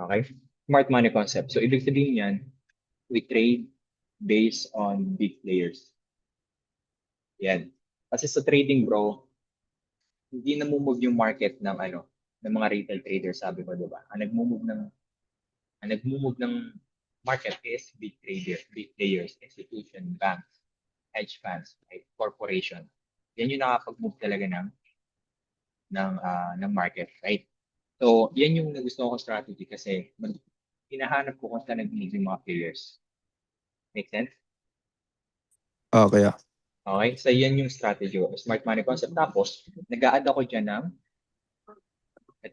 Okay? Smart money concept. So, ibig sabihin yan, we trade based on big players. Yan. Kasi sa trading, bro, hindi namumove yung market ng ng mga retail traders, sabi ko, di ba? Ang nagmumove ng market is big players, institution, banks, hedge funds, right? Corporation. Yan yung nakakapag-move talaga ng market, right? So, yan yung nagustuhan ko strategy kasi hinahanap ko kung saan nag-move yung mga players. Make sense? Okay. Okay? So, yan yung strategy ko. Smart money concept. Tapos, nag-a-add ako dyan ng,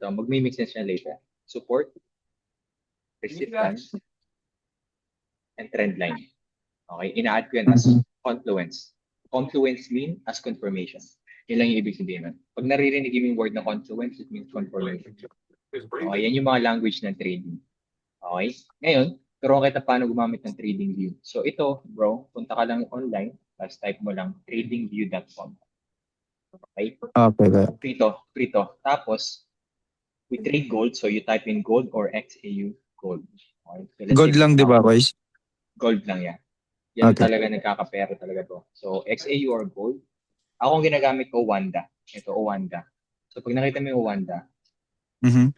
mag-mix siya later. Support, resistance, and trend line. Okay? Ina-add ko yan as confluence. Confluence mean as confirmation. Yun lang yung ibig sabihin nun. Pag naririnig yung word na confluence, it means confirmation. Okay? Yan yung mga language ng trading. Okay? Ngayon, turuan kita paano gumamit ng TradingView. So ito, bro, punta ka lang online, tapos type mo lang tradingview.com. Okay? Okay. Free to. Tapos, we trade gold, so you type in gold or XAU gold. Okay? So let's Gold say, lang, di ba, guys? gold lang yan. Yan Okay. talaga nagkakapera talaga to. So, XAU or gold. Ako ang ginagamit ko, Wanda. Ito, Wanda. So, pag nakita mo yung Wanda, Mhm.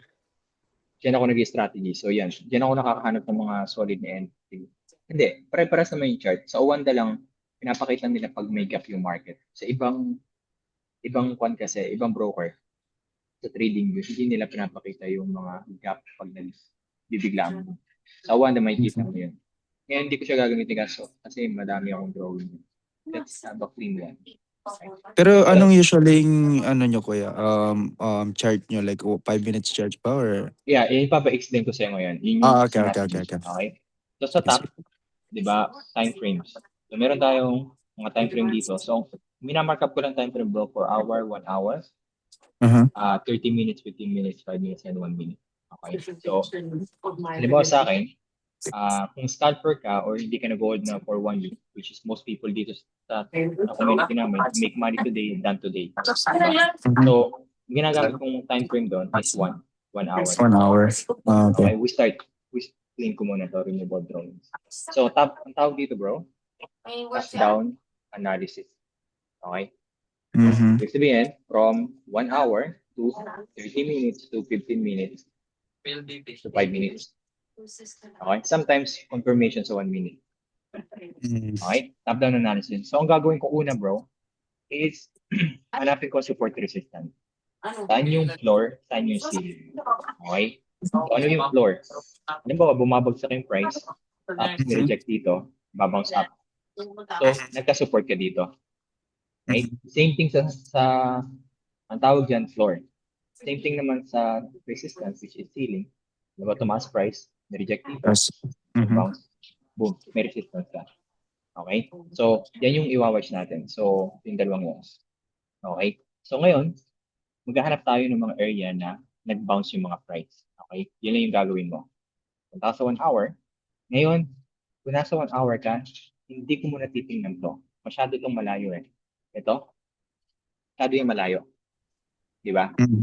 diyan ako nag-strategy. So, yan. Diyan ako nakakahanap ng mga solid na entry. Hindi, pare-paras naman yung chart. Sa Wanda lang, pinapakita nila pag may gap yung market. Sa ibang kwan kasi, ibang broker, sa trading view, hindi nila pinapakita yung mga gap pag nagbibiglaan mo. Sa Wanda, may kita mo yun. Ngayon, hindi ko siya gagamitin kasi madami akong drawing. Let's have a clean one. Okay. Pero So, anong usually nyo, kuya? Chart nyo, like 5 minutes chart pa or? yeah, ipapa-explain ko sa iyo ngayon. Yun yung Okay. strategy. Okay? So, sa top, di ba, time frames. So, meron tayong mga time frame dito. So, minamarkup ko lang time frame bro for hour, 1 hour, 30 minutes, 15 minutes, 5 minutes, and 1 minute. Okay? So, halimbawa sa akin, kung scalper ka or hindi ka nag-hold na for 1 week, which is most people dito sa community namin, make money today, done today. Diba? So, ginagamit kong time frame doon is 1 hour. 1 hour. Okay, Okay. we clean ko muna to, renewable drawings. So, ang tawag dito bro, top-down analysis. Okay? Mhm. Ibig sabihin, from 1 hour to 30 minutes to 15 minutes to 5 minutes. Okay? Sometimes, confirmation sa 1 minute. Mm. Okay? Top-down analysis. So, ang gagawin ko una bro, is hanapin ko support resistance. Saan yung floor, saan yung ceiling. Okay? So, ano yung floor? Halimbawa, bumabagsak yung price, tapos ni-reject dito, babounce up. So, nagka-support ka dito. Right? Same thing ang tawag dyan, floor. Same thing naman sa resistance, which is ceiling. Diba, tumaas price, ni-reject dito, Yes. Mhm. bounce, boom, may resistance ka. Okay? So, yan yung iwawatch natin. So, yung dalawang yun. Okay? So, ngayon, maghahanap tayo ng mga area na nag-bounce yung mga price. Okay? Yun lang yung gagawin mo. Punta sa 1 hour. Ngayon, kung nasa 1 hour ka, hindi ko muna titingnan to. Masyado itong malayo eh. Ito, masyado yung malayo. Di ba? Mhm.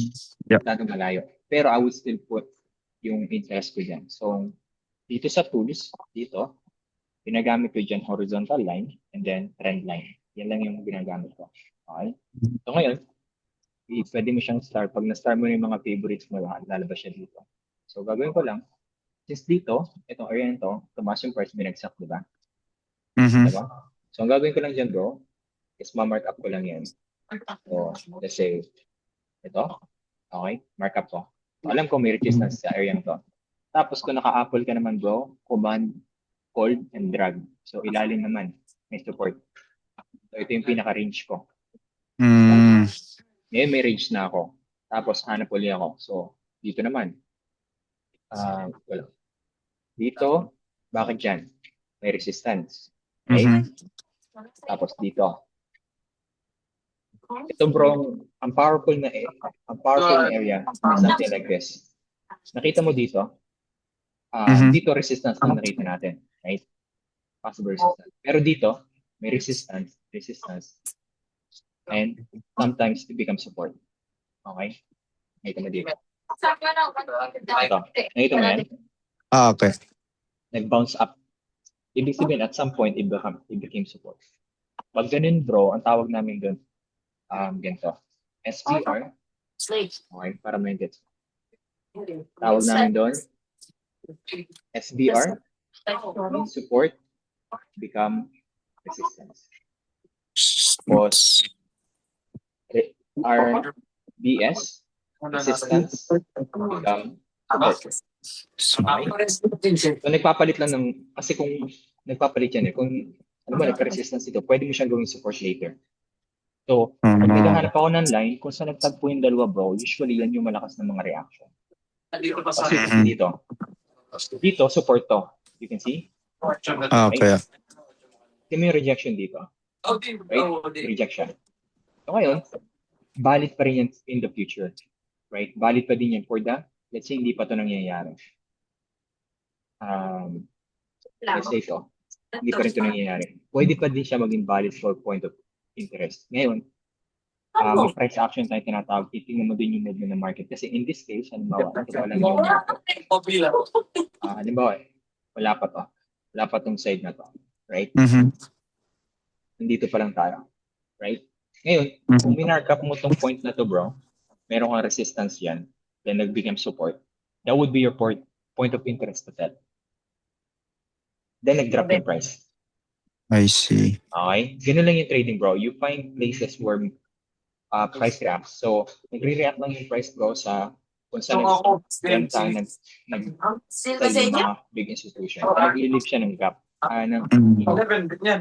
Yep. Masyado malayo. Pero I would still put yung interest ko dyan. So, dito sa tools, dito, ginagamit ko dyan horizontal line and then trend line. Yan lang yung ginagamit ko. Okay? So ngayon, pwede mo siyang start. Pag na-start mo yung mga favorites mo, lalabas siya dito. So gagawin ko lang, since dito, itong area nito, tumaas yung price, binagsak, di ba? Mhm. Diba? So ang gagawin ko lang dyan bro, is ma-mark up ko lang yan. So, let's say, ito, okay, mark up ko. So, alam ko may resistance sa area nito. Tapos kung naka-apple ka naman bro, command, hold, and drag. So ilalim naman, may support. So ito yung pinaka-range ko. Mm. Ngayon may range na ako. Tapos hanap ulit ako. So dito naman, wala. Dito, bakit dyan? May resistance. Okay? Mhm. Tapos dito. Ito bro, ang powerful na area is something like this. Nakita mo dito, Mhm. dito resistance lang nakita natin. Right? Possible resistance. Pero dito, may resistance, and sometimes it becomes support. Okay? Nakita mo dito. Ito. Nakita mo yan? Okay. Nag-bounce up. Ibig sabihin, at some point, it became support. Pag ganun, bro, ang tawag namin doon, ganito. SPR. Okay, para may gets. Tawag namin doon, SBR, means support, become resistance. Tapos, RBS, resistance, become support. Okay? So, nagpapalit lang ng, kasi kung nagpapalit yan kung ano ba, nagka-resistance ito, pwede mo siyang gawing support later. So, pag naghahanap ako ng line, kung saan nagtagpo yung dalawa, bro, usually yan yung malakas ng mga reaction. Kasi dito, support to. You can see? Okay. Kasi may rejection dito. Right? Rejection. So ngayon, valid pa rin yan in the future. Right? Valid pa din yan for let's say, hindi pa to nangyayari. Let's say ito, hindi pa rin ito nangyayari. Pwede pa din siya maging valid for point of interest. Ngayon, may price action tayo tinatawag, titingnan mo din yung movement ng market. Kasi in this case, halimbawa, ito pa lang yung market. Halimbawa, wala pa to. Wala pa tong side na to. Right? Nandito pa lang tayo. Right? Ngayon, kung minarkup mo tong point na to, bro, meron kang resistance yan, then nag-become support, that would be your point of interest to sell. Then nag-drop yung price. I see. Okay? Ganun lang yung trading, bro. You find places where price reacts. So, nagre-react lang yung price, bro, sa kung saan nag tayo nag-sell yung mga big institution. Nag-relieve siya ng gap. Ng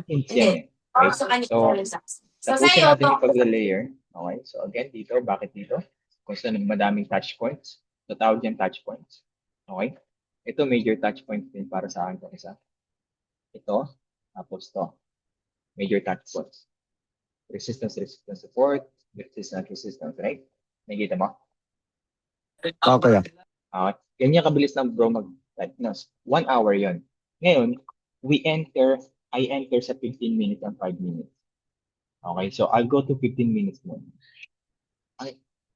hints yan Right? So, tapusin natin yung pag-layer. Okay? So, again, dito, bakit dito? Kung saan madaming touch points. So, tawag yan touch points. Okay? Ito, major touch points din para sa akin itong isa. Ito, tapos to. Major touch points. Resistance, support, resistance, right? Nakikita mo? Okay. Ganyan kabilis ng bro mag-diagnose. 1 hour yon. Ngayon, I enter sa 15 minutes and 5 minutes. Okay, so I'll go to 15 minutes muna.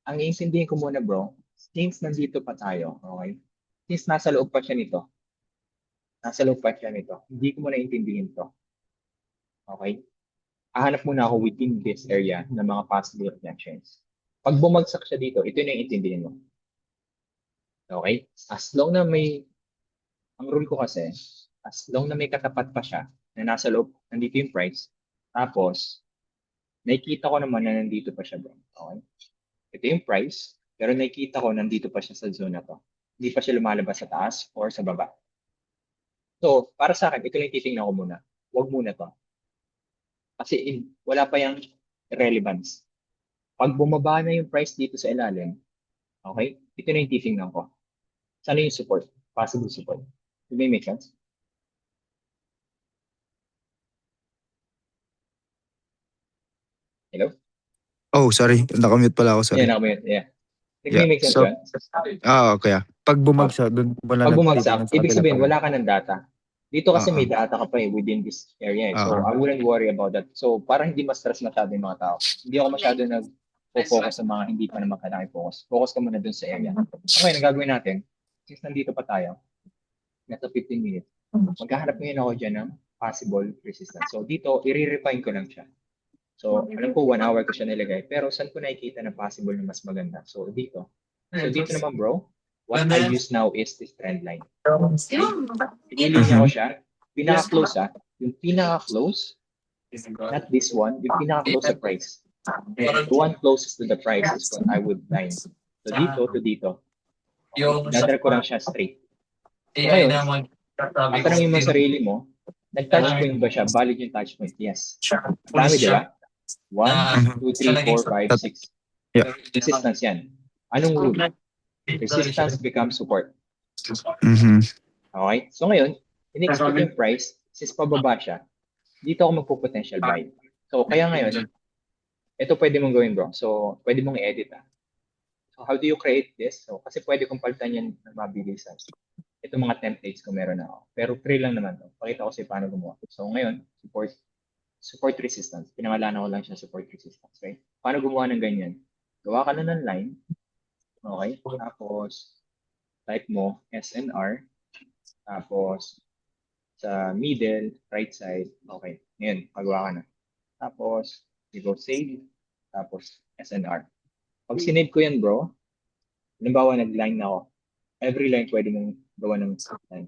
Ang iintindihin ko muna, bro, since nandito pa tayo, okay? Since nasa loob pa siya nito, hindi ko muna intindihin to. Okay? Hahanap muna ako within this area ng mga possible rejections. Pag bumagsak siya dito, ito na yung intindihin mo. Okay? As long na ang rule ko kasi, as long na may katapat pa siya, na nasa loob, nandito yung price, tapos, nakikita ko naman na nandito pa siya, bro. Okay? Ito yung price, pero nakikita ko nandito pa siya sa zone na to. Hindi pa siya lumalabas sa taas or sa baba. So, para sa akin, ito lang titingnan ko muna. Huwag muna to. Kasi wala pa yung relevance. Pag bumaba na yung price dito sa ilalim, okay, ito na yung titingnan ko. Sana yung support? Possible support. Does that make sense? Hello? Oh, sorry. Nakamute pala ako, sorry. Yeah, nakamute. Yeah. Does that make sense So, ba? okay. Pag bumagsak, doon mo na Pag lang bumagsak, titingnan sa ibig kanila sabihin, pa. wala ka ng data. Dito kasi may data ka pa within this area. So, I wouldn't worry about that. So, parang hindi ma-stress masyado yung mga tao. Hindi ako masyado nag-focus sa mga hindi pa naman kailangan focus. Focus ka muna dun sa area. Okay, nagagawin natin, since nandito pa tayo, nasa 15 minutes, maghahanap ngayon ako dyan ng possible resistance. So, dito, i-refine ko lang siya. So, alam ko 1 hour ko siya nilagay, pero saan ko nakikita na possible na mas maganda? So, dito. So, dito naman, bro, what I use now is this trend line. Pinilinya ko siya. Pinaka-close Yung pinaka-close, not this one, yung pinaka-close sa price. The one closest to the price is what I would line. So dito to dito. Dadala ko lang siya straight. So ngayon, tatanungin mo sarili mo, nag-touch point ba siya? Valid yung touch point? Yes. Ang dami, di ba? 1, 2, 3, 4, 5, 6. Resistance yan. Anong rule? Resistance becomes support. Okay? So ngayon, in-expect yung price, since pababa siya, dito ako magpo-potential buy. So kaya ngayon, ito pwede mong gawin, bro. So pwede mong i-edit. So how do you create this? So kasi pwede kong palitan yan ng mabilisan. Ito mga templates ko meron na ako. Pero free lang naman to. Pakita ko sa paano gumawa. So ngayon, support resistance. Pinangalanan ko lang siya support resistance. Right? Paano gumawa ng ganyan? Gawa ka na ng line. Okay? Tapos, type mo SNR. Tapos, sa middle, right side. Okay. Ngayon, pagawa ka na. Tapos, you go save. Tapos, SNR. Pag sinave ko yan, bro, halimbawa nag-line na ako. Every line pwede mong gawa ng line.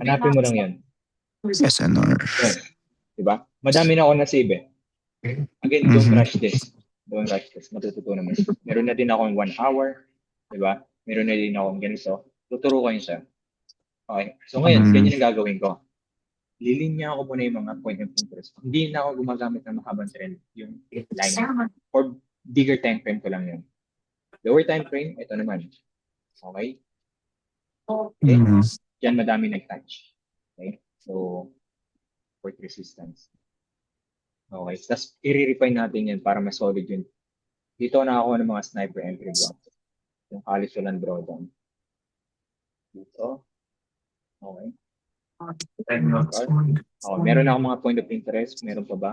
Hanapin mo lang yan. SNR. Yun. Diba? Madami na ako na-save eh. Again, don't rush this. Don't rush this. Matututunan mo. Meron na din ako 1 hour. Diba? Meron na din ako ganito. Tuturo ko yun siya. Okay. So ngayon, ganyan ang gagawin ko. Lilinya ako muna yung mga point of interest. Hindi na ako gumagamit ng mahabang trend. Yung line. Or bigger time frame ko lang yun. Lower time frame, ito naman. Okay? Okay? Yan madami nag-touch. Okay? So, support resistance. Okay. Tapos, i-refine natin yan para mas solid yun. Dito na ako ng mga sniper entry block. Yung Calisulan drawdown. Dito. Okay. Okay. Meron na akong mga point of interest. Meron pa ba?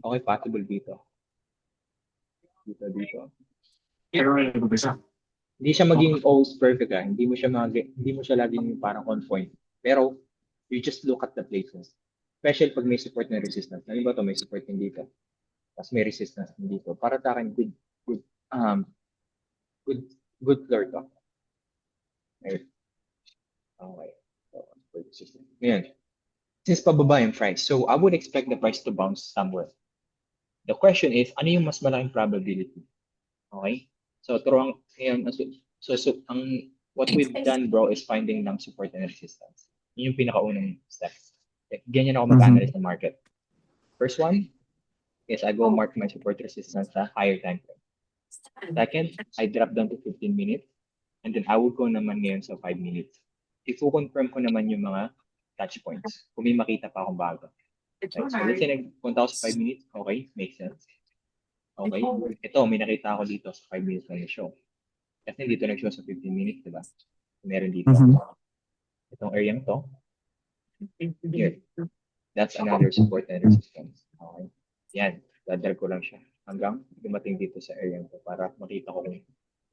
Okay, possible dito. Dito. Hindi siya maging always perfect ah. Hindi mo siya laging parang on point. Pero, you just look at the places. Especially pag may support na resistance. Ano ba ito? May support din dito. Tapos may resistance din dito. Para sa akin, good, um, good, good floor to. Okay. Okay. So, ngayon, since pababa yung price, so I would expect the price to bounce somewhere. The question is, ano yung mas malaking probability? Okay? So, turuan, ngayon, what we've done, bro, is finding ng support and resistance. Yun yung pinakaunang step. Ganyan ako mag-analyze ng market. First one is I go mark my support resistance sa higher time frame. Second, I drop down to 15 minutes. And then I will go naman ngayon sa 5 minutes. I-confirm ko naman yung mga touch points. Kung may makita pa akong bago. Okay, so let's say nagpunta ako sa 5 minutes. Okay, makes sense. Okay, ito, may nakita ako dito sa 5 minutes na show. Kasi dito nag-show sa 15 minutes, diba? Meron dito. Itong area to. Here. That's another support and resistance. Okay. Yan. Dadal ko lang siya. Hanggang dumating dito sa area to para makita ko kung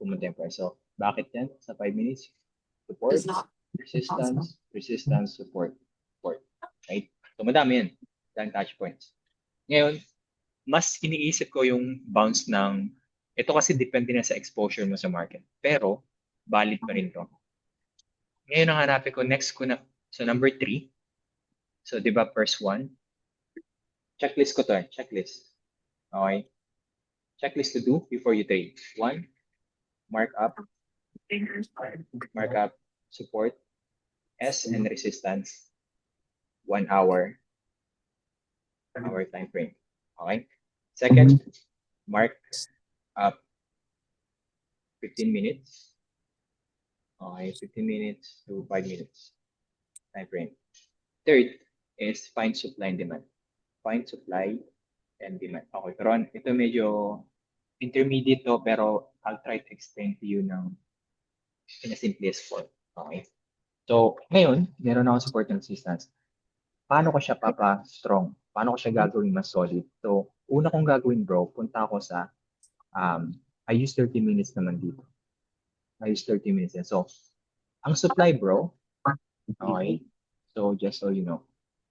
pumunta yung price. So, bakit yan? Sa 5 minutes, support, resistance, support. Right? So, madami yan. Dan touch points. Ngayon, mas iniisip ko yung bounce ng, ito kasi depende na sa exposure mo sa market. Pero, valid pa rin to. Ngayon, ang hanapin ko, next ko na, so number 3. So, di ba, first one? Checklist ko to eh. Checklist. Okay? Checklist to do before you trade. 1, mark up, support, S and resistance, 1 hour time frame. Okay? Second, mark up 15 minutes. Okay, 15 minutes to 5 minutes time frame. Third is find supply and demand. Find supply and demand. Okay, pero ito medyo intermediate to, pero I'll try to explain to you in a simplest form. Okay? So, ngayon, meron akong support and resistance. Paano ko siya strong? Paano ko siya gagawin mas solid? So, una kong gagawin, bro, punta ako sa, I use 30 minutes naman dito. I use 30 minutes. And so, ang supply, bro, okay? So, just so you know,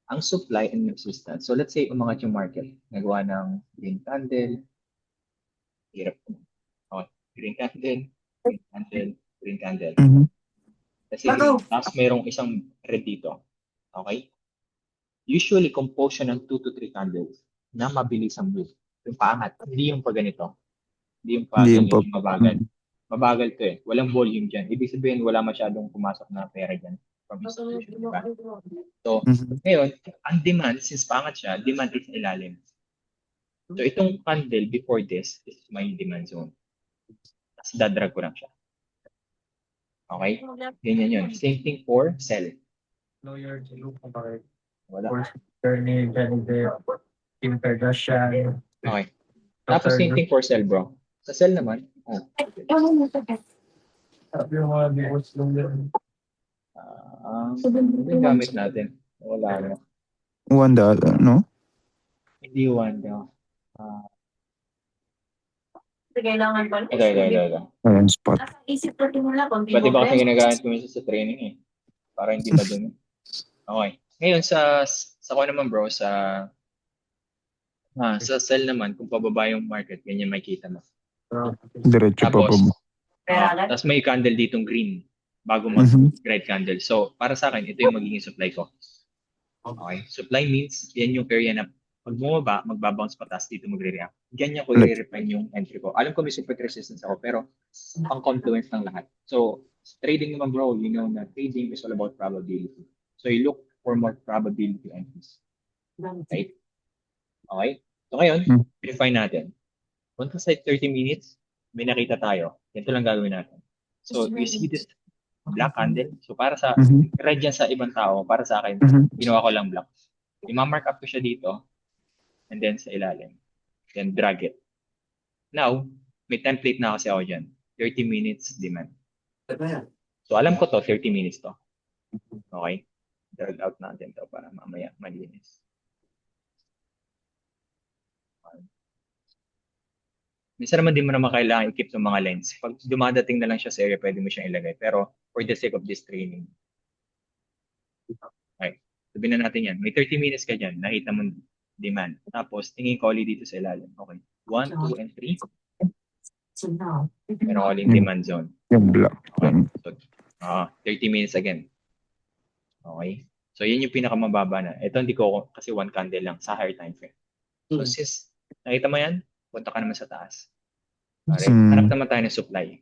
ang supply and resistance. So, let's say, umangat yung market. Nagawa ng green candle. Hirap. Okay. Green candle, green candle, green candle. Kasi tapos merong isang red dito. Okay? Usually, compose siya ng 2 to 3 candles na mabilis ang move. Yung paangat. Hindi yung pag ganito. Hindi yung pag yung mabagal. Mabagal to eh. Walang volume dyan. Ibig sabihin, wala masyadong pumasok na pera dyan from institution. Diba? So, ngayon, ang demand, since paangat siya, demand is ilalim. So, itong candle before this is my demand zone. Tapos, dadrag ko lang siya. Okay? Ganyan yun. Same thing for sell. Wala. Okay. Tapos same thing for sell, bro. Sa sell naman, yung gamit natin. Wala na. $1, no? Hindi $1. Kailangan pa. Ito. Ayan, spot. Nasa isip ko din nila kung Pati ba kasi ginagamit ko minsan sa training eh. Para hindi madumi. Okay. Ngayon sa ko naman bro, sa sell naman, kung pababa yung market, ganyan makikita mo. Diretso pa Tapos, ba? tapos may candle ditong green bago red candle. So, para sa akin, ito yung magiging supply ko. Okay? Supply means, yan yung area na pag bumaba, magbabounce pataas dito magre-react. Ganyan ko i-refine yung entry ko. Alam ko may support resistance ako, pero pang confluence ng lahat. So, trading naman bro, you know na trading is all about probability. So, you look for more probability entries. Right? Okay? So, ngayon, refine natin. Punta sa 30 minutes, may nakita tayo. Ganito lang gagawin natin. So, you see this black candle? So, para sa red yan sa ibang tao, para sa akin, ginawa ko lang black. I-mark up ko siya dito, and then sa ilalim. Then drag it. Now, may template na kasi ako dyan. 30 minutes demand. So, alam ko to, 30 minutes to. Okay? Drag out natin to para mamaya malinis. Minsan naman din mo naman kailangan i-keep ng mga lens. Pag dumadating na lang siya sa area, pwede mo siyang ilagay. Pero for the sake of this training. Okay. Sabihin na natin yan. May 30 minutes ka dyan. Nakita mo demand. Tapos, tingin ko ulit dito sa ilalim. Okay. 1, 2, and 3. Meron ulit demand zone. Yung black. Okay. So, 30 minutes again. Okay. So, yun yung pinakamababa na. Ito hindi ko kasi one candle lang sa higher time frame. So, sis, nakita mo yan? Punta ka naman sa taas. Alright? Hanap naman tayo ng supply.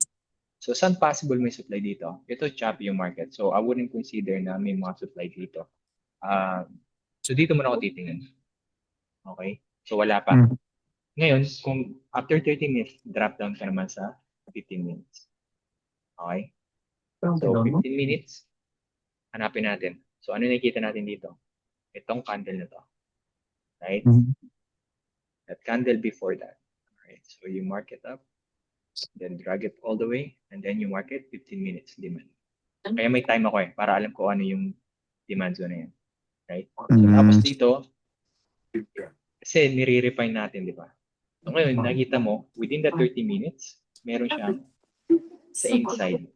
So, saan possible may supply dito? Ito, choppy yung market. So, I wouldn't consider na may mga supply dito. So, dito muna ako titingin. Okay? So, wala pa. Ngayon, kung after 30 minutes, drop down ka naman sa 15 minutes. Okay? So, 15 minutes, hanapin natin. So, ano nakikita natin dito? Itong candle na to. Right? That candle before that. Alright, so you mark it up, then drag it all the way, and then you mark it 15 minutes demand. Kaya may time ako eh, para alam ko ano yung demand zone na yan. Right? So, tapos dito, kasi nire-refine natin, di ba? So ngayon, nakita mo, within the 30 minutes, meron siyang sa inside.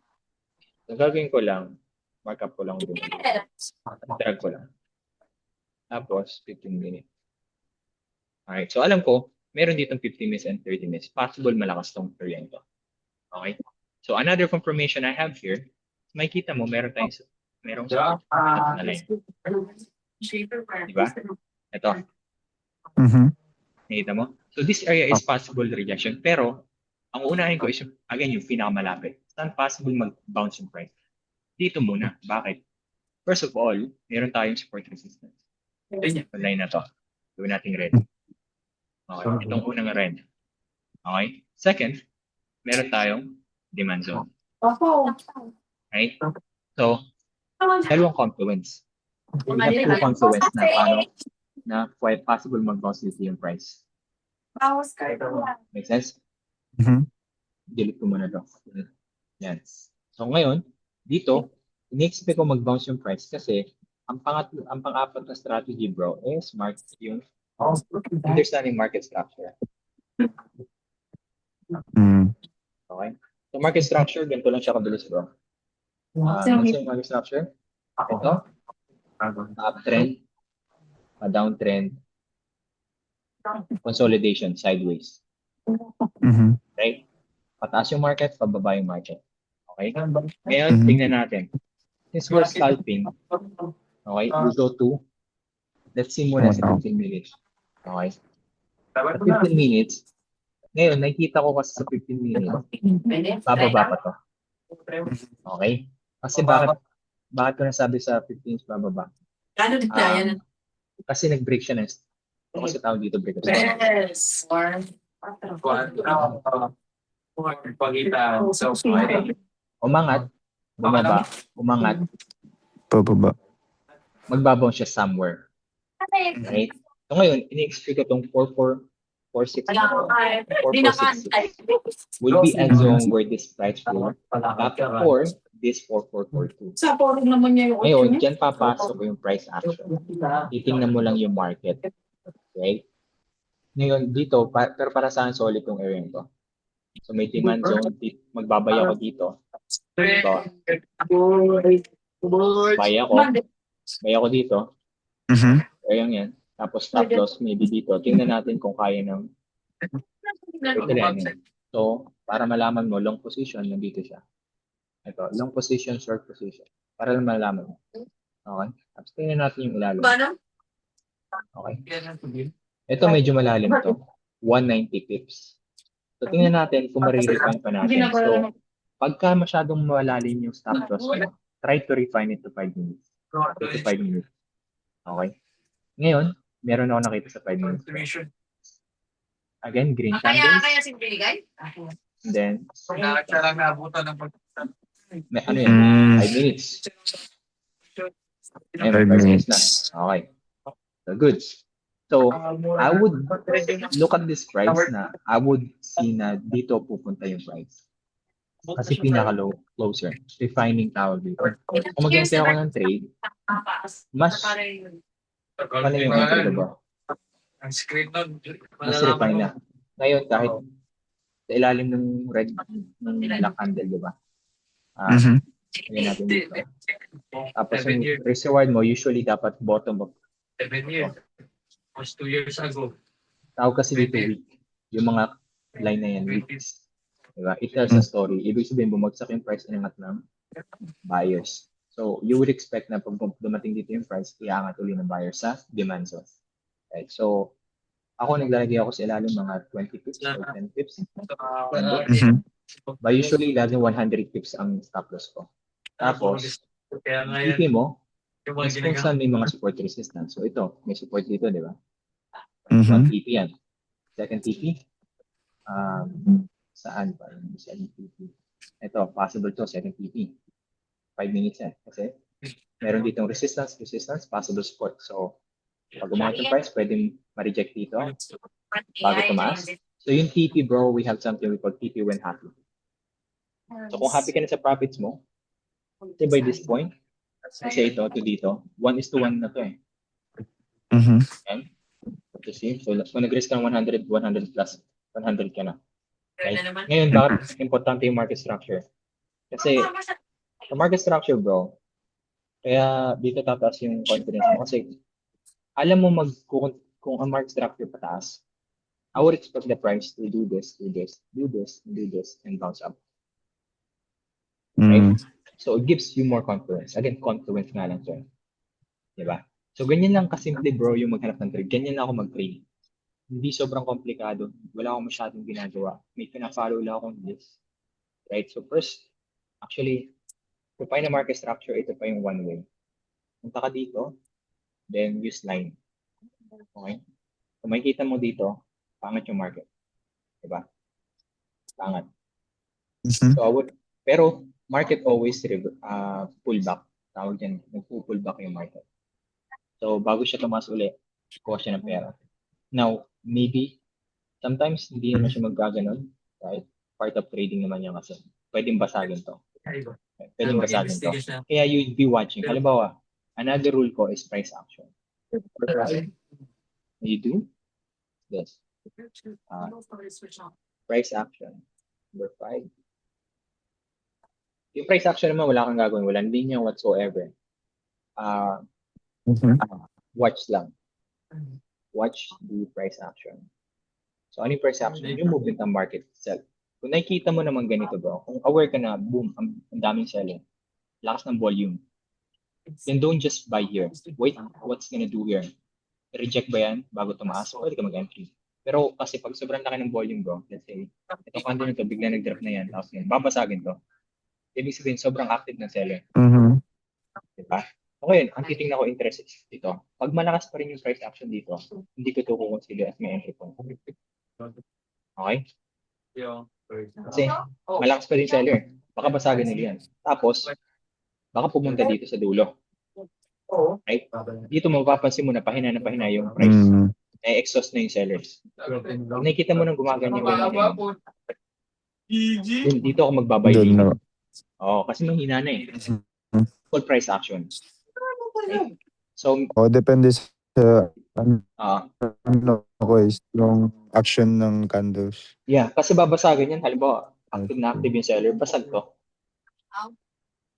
So gagawin ko lang, mark up ko lang din. Drag ko lang. Tapos, 15 minutes. Alright, so alam ko, meron ditong 15 minutes and 30 minutes. Possible malakas tong period. Okay? So another confirmation I have here, makikita mo, meron support na line. Diba? Ito. Nakita mo? So this area is possible rejection. Pero, ang unahin ko is, again, yung pinakamalapit. Saan possible mag-bounce yung price? Dito muna. Bakit? First of all, meron tayong support resistance. Yung line na to. Gawin natin red. Okay. Itong unang red. Okay. Second, meron tayong demand zone. Right? So, dalawang confluence. We have two confluence na paano na possible mag-bounce dito yung price. Make sense? Delete ko muna to. Yan. So ngayon, dito, in-expect ko mag-bounce yung price kasi ang pang-apat na strategy bro is yung understanding market structure. Okay? So market structure, ganito lang siya kadulos bro. Ano yung market structure? Ito, uptrend, downtrend, consolidation, sideways. Right? Pataas yung market, pababa yung market. Okay? Ngayon, tingnan natin. Since we're scalping, okay, we go to, let's see muna sa 15 minutes. Okay? Sa 15 minutes, ngayon, nakikita ko kasi sa 15 minutes, bababa pa to. Okay? Kasi bakit ko nasabi sa 15 minutes bababa? Kasi nag-break siya na. Kasi tawag dito break. Yes. Umangat, bumaba, umangat, Pababa. magbabounce siya somewhere. Right? So ngayon, ini-explain ko itong 4446 will be end zone where this price will for this 4442. Ngayon, dyan papasok yung price action. Titingnan mo lang yung market. Okay? Ngayon, dito, pero para saan solid yung area nito? So may demand zone, magbabay ako dito. Diba? Buy ako dito. Ayan yan. Tapos stop loss maybe dito. Tingnan natin kung kaya ng ito yan. So, para malaman mo, long position, nandito siya. Ito, long position, short position. Para lang malaman mo. Okay? Tapos tingnan natin yung ilalim. Okay? Ito medyo malalim to. 190 pips. So, tingnan natin kung marirefine pa natin. So, pagka masyadong malalim yung stop loss mo, try to refine it to 5 minutes. 2 to 5 minutes. Okay? Ngayon, meron ako nakita sa 5 minutes. Again, green candles. Kaya sinibigay? And then, may, ano yan? 5 minutes. Ayun, 5 minutes na. Okay. So, good. So, I would look at this price na I would see na dito pupunta yung price. Kasi pinaka-low, closer. Defining tower dito. Kung mag-enter ako ng trade, mas ano yung entry ba? Ang screen nun, Mas refine na. Ngayon, kahit sa ilalim ng red, ng black candle, di ba? Ngayon natin dito. Tapos yung risk reward mo, usually dapat bottom of 7 years. Was 2 years ago. tawag kasi dito week. Yung mga line na yan, weeks. Diba? It tells a story. Ibig sabihin, bumagsak yung price inangat ng buyers. So, you would expect na pag dumating dito yung price, iangat ulit ng buyers sa demand zone. Right? So, ako naglalagay ako sa ilalim mga 20 pips or 10 pips. But usually, laging 100 pips ang stop loss ko. Tapos, TP mo, mas kung saan may mga support resistance. So, ito, may support dito, di ba? One TP yan. Second TP, saan pa? Second TP. Ito, possible to, second TP. 5 minutes yan. Kasi, meron ditong resistance, possible support. So, pag umangat yung price, pwedeng ma-reject dito bago tumaas. So, yung TP, bro, we have something we call TP when happy. So, kung happy ka na sa profits mo, say by this point, kasi ito to dito, 1:1 na to eh. And, to see, so kung nag-risk ka ng 100 plus, 100 ka na. Right? Ngayon, bakit importante yung market structure? Kasi, sa market structure, bro, kaya dito tataas yung confidence mo. Kasi, alam mo kung ang market structure pataas, I would expect the price to do this, and bounce up. Right? So, it gives you more confidence. Again, confidence nga lang siya. Diba? So, ganyan lang kasimple, bro, yung maghanap ng trade. Ganyan lang ako mag-trade. Hindi sobrang komplikado. Wala akong masyadong ginagawa. May pina-follow lang akong list. Right? So, first, actually, to find a market structure, ito pa yung one way. Punta ka dito, then use line. Okay? Kung makikita mo dito, pangat yung market. Diba? Pangat. So, pero, market always pull back. Tawag dyan, nagpo-pull back yung market. So, bago siya tumaas ulit, kuha siya ng pera. Now, maybe, sometimes hindi naman siya magkaganon. Right? Part of trading naman yan kasi. Pwedeng basagin to. Pwedeng basagin to. Kaya you'd be watching. Halimbawa, another rule ko is price action. You do this. Price action. Number 5. Yung price action naman, wala kang gagawin. Walang linya whatsoever. Watch lang. Watch the price action. So, ano yung price action? Yung movement ng market itself. Kung nakikita mo naman ganito, bro, kung aware ka na, boom, ang daming selling, lakas ng volume, then don't just buy here. Wait, what's gonna do here? Reject ba yan bago tumaas? Pwede ka mag-entry. Pero kasi pag sobrang laki ng volume, bro, let's say, ito candle nito, bigla nag-drop na yan, tapos yan, babasagin to. Ibig sabihin, sobrang active ng seller. Diba? Okay, ang titingnan ko interest dito. Pag malakas pa rin yung price action dito, hindi ko ito kukonsider as may entry point. Okay? Kasi malakas pa rin seller. Baka basagin nila yan. Tapos, baka pumunta dito sa dulo. Right? Dito mapapansin mo na pahina yung price. Na-exhaust na yung sellers. Pag nakikita mo nang gumaganyan yung dito ako magbabay dito. Kasi mahina na eh. Full price action. Okay. So, depende sa Ah, Ano ko is yung action ng candles. yeah, kasi babasagin yan. Halimbawa, I active na active see. yung seller, basag to.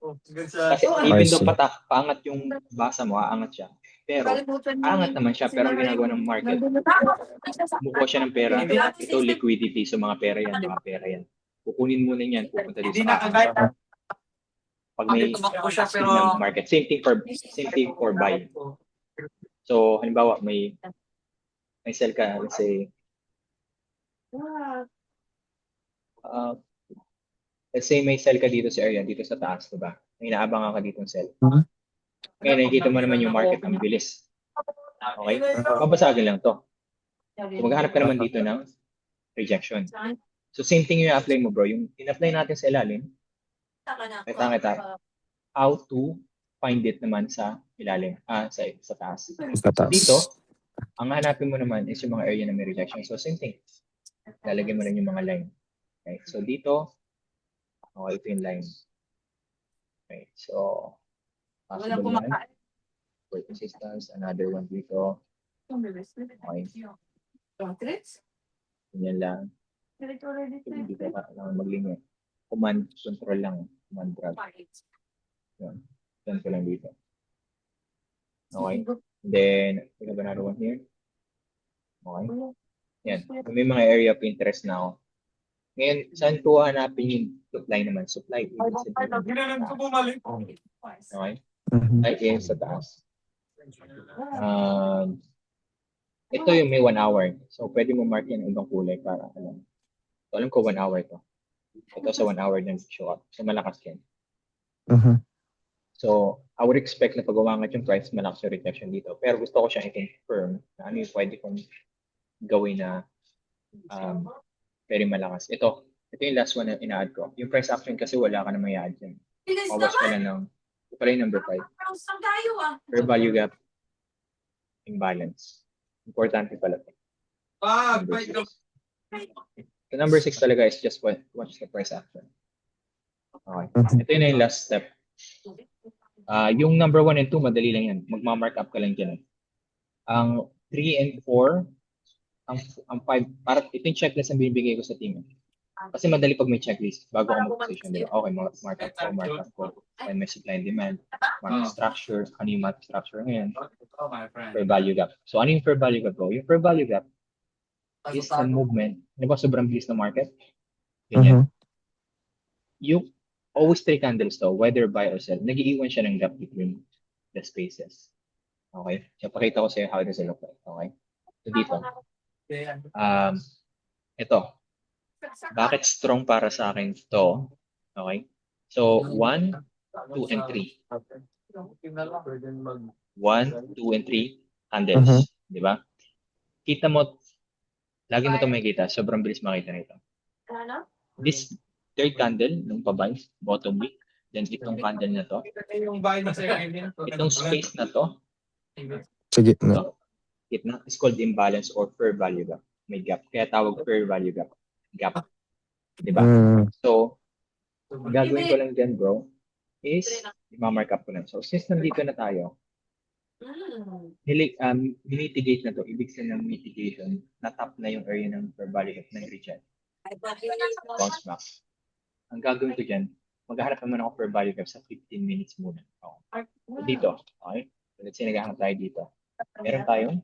Oh, sa Kasi I even though see. paangat yung basa mo, aangat siya. Pero, aangat naman siya, pero ang ginagawa ng market, kumukuha siya ng pera. Ito liquidity, so mga pera yan. Kukunin mo na yan, pupunta dito hindi sa akin. nakagaya. Pag may Tumakbo siya speed pero ng market, same thing for buy. So, halimbawa, may sell ka, let's say, uh, may sell ka dito sa area, dito sa taas, diba? May inaabangan ka dito ng sell. Mhm. Ngayon, nakikita mo naman yung market, ang bilis. Okay? Babasagin lang to. So, maghanap ka naman dito ng rejection. So, same thing yung apply mo, bro. Yung in-apply natin sa ilalim, kita, how to find it naman sa ilalim, sa taas. Sa So, taas. dito, ang hanapin mo naman is yung mga area na may rejection. So, same thing. Lalagyan mo rin yung mga line. Okay? So, dito, ito yung line. Okay? So, possible yan. For resistance, another one dito. Okay. Ganyan lang. Hindi ka kailangan maglinya. Command control lang. Command drag. Yan. Yan ko lang dito. Okay. Then, we have another one here. Okay. Yan. May mga area of interest na ako. Ngayon, saan ko hanapin yung supply naman? Supply. Ibig sabihin, okay. Mhm. Ay, yan sa taas. Ito yung may 1 hour. So, pwede mo mark yan ibang kulay para alam. So, alam ko 1 hour to. Ito sa 1 hour din show up. So, malakas yan. Mhm. So, I would expect na pag umangat yung price, malakas yung rejection dito. Pero gusto ko siyang i-confirm na ano yung pwede kong gawin na very malakas. Ito yung last one na ina-add ko. Yung price action kasi wala ka na may add yan. Mawas ka lang ng, ito pala yung number 5. Fair value gap, imbalance. Importante pala ito. Number 6. The number 6 talaga is just watch the price action. Okay. Ito yun yung last step. Yung number 1 and 2, madali lang yan. Magma-mark up ka lang dyan. Ang 3 and 4, ang 5, para ito yung checklist na binibigay ko sa team. Kasi madali pag may checklist, bago ako mag-position, di ba? Okay, mark up ko. Find my supply and demand, market structure, ano yung market structure ngayon, fair value gap. So, ano yung fair value gap ko? Yung fair value gap is the movement. Di ba sobrang bilis na market? Ganyan. Yung always 3 candles to, whether buy or sell, nag-iiwan siya ng gap between the spaces. Okay? So, pakita ko sa'yo how does it look like. Okay? So, dito. Ito. Bakit strong para sa akin to? Okay? So, 1, 2, and 3. 1, 2, and 3 candles. Di ba? Kita mo, lagi mo ito makikita. Sobrang bilis makita nito. This third candle, nung pabay, bottom week, then itong candle na to, itong space na to, Sa gitna. gitna, is called imbalance or fair value gap. May gap. Kaya tawag fair value gap. Diba? So, ang gagawin ko lang dyan, bro, is i-mark up ko lang. So, since nandito na tayo, mitigate na to. Ibig sabihin ng mitigation, na-top na yung area ng fair value gap ng reject. Bounce back. Ang gagawin ko dyan, maghahanap naman ako fair value gap sa 15 minutes muna. Okay. So, dito, okay? So, let's say naghahanap tayo dito. Meron tayong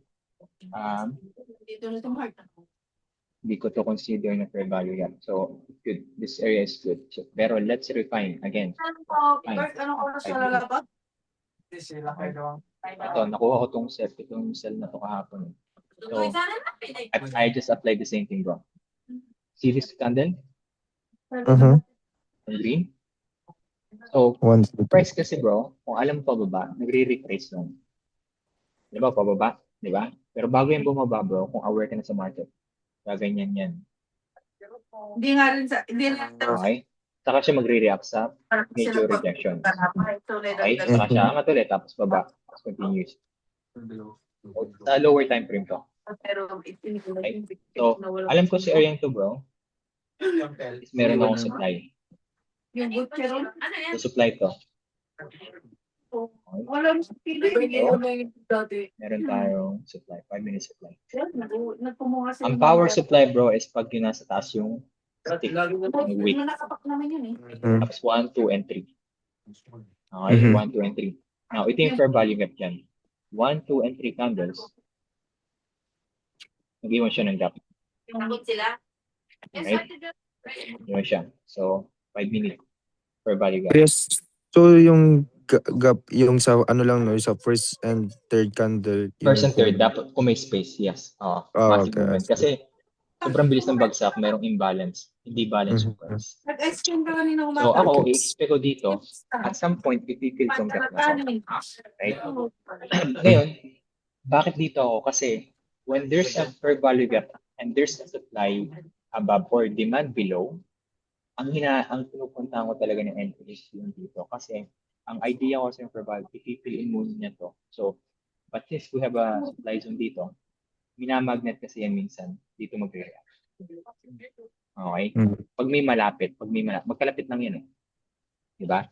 hindi ko to consider na fair value gap. So, good. This area is good. So, pero let's refine again. Ito, nakuha ko itong cell na to kahapon. So, I just applied the same thing, bro. See this candle? Ang green? So, price kasi, bro, kung alam mo pababa, nagre-retrace lang. Di ba, pababa? Di ba? Pero bago yan bumaba, bro, kung aware ka na sa market, gaganyan yan. Hindi nga. Okay? Saka siya magre-react sa major rejection. Okay? Saka siya angat ulit, tapos baba. Tapos continues. Sa lower time frame to. Okay? So, alam ko si area to, bro, is meron akong supply. So, supply to. Wala mo sa pili. Meron tayong supply, 5-minute supply. Nagpumunga sa Ang power supply, bro, is pag yun nasa taas yung stick, yung weight. Nakapak naman yun eh. Tapos 1, 2, and 3. Okay, 1, 2, and 3. Now, ito yung fair value gap dyan. 1, 2, and 3 candles. Nag-iwan siya ng gap. Takot sila. Right? Iwan siya. So, 5 minutes fair value gap. Yes. So yung gap, yung sa ano lang, no, sa first and third candle. First and third, yung- dapat kung may space, yes. Massive okay. movement. Kasi, sobrang bilis ng bagsak, merong imbalance. Hindi balance yung price. Nag-ice cream ka kanina umaga. So, ako, Okay. i-expect ko dito, at some point, ipipil tong gap na to. Right? Ngayon, bakit dito ako? Kasi, when there's a fair value gap and there's a supply above or demand below, ang pinupuntahan ko talaga ng entry is yung dito. Kasi, ang idea ko sa yung fair value, ipipiliin muna niya to. So, but since we have a supply zone dito, minamagnet kasi yan minsan, dito magre-react. Okay? Pag may malapit, magkalapit lang yan eh. Diba?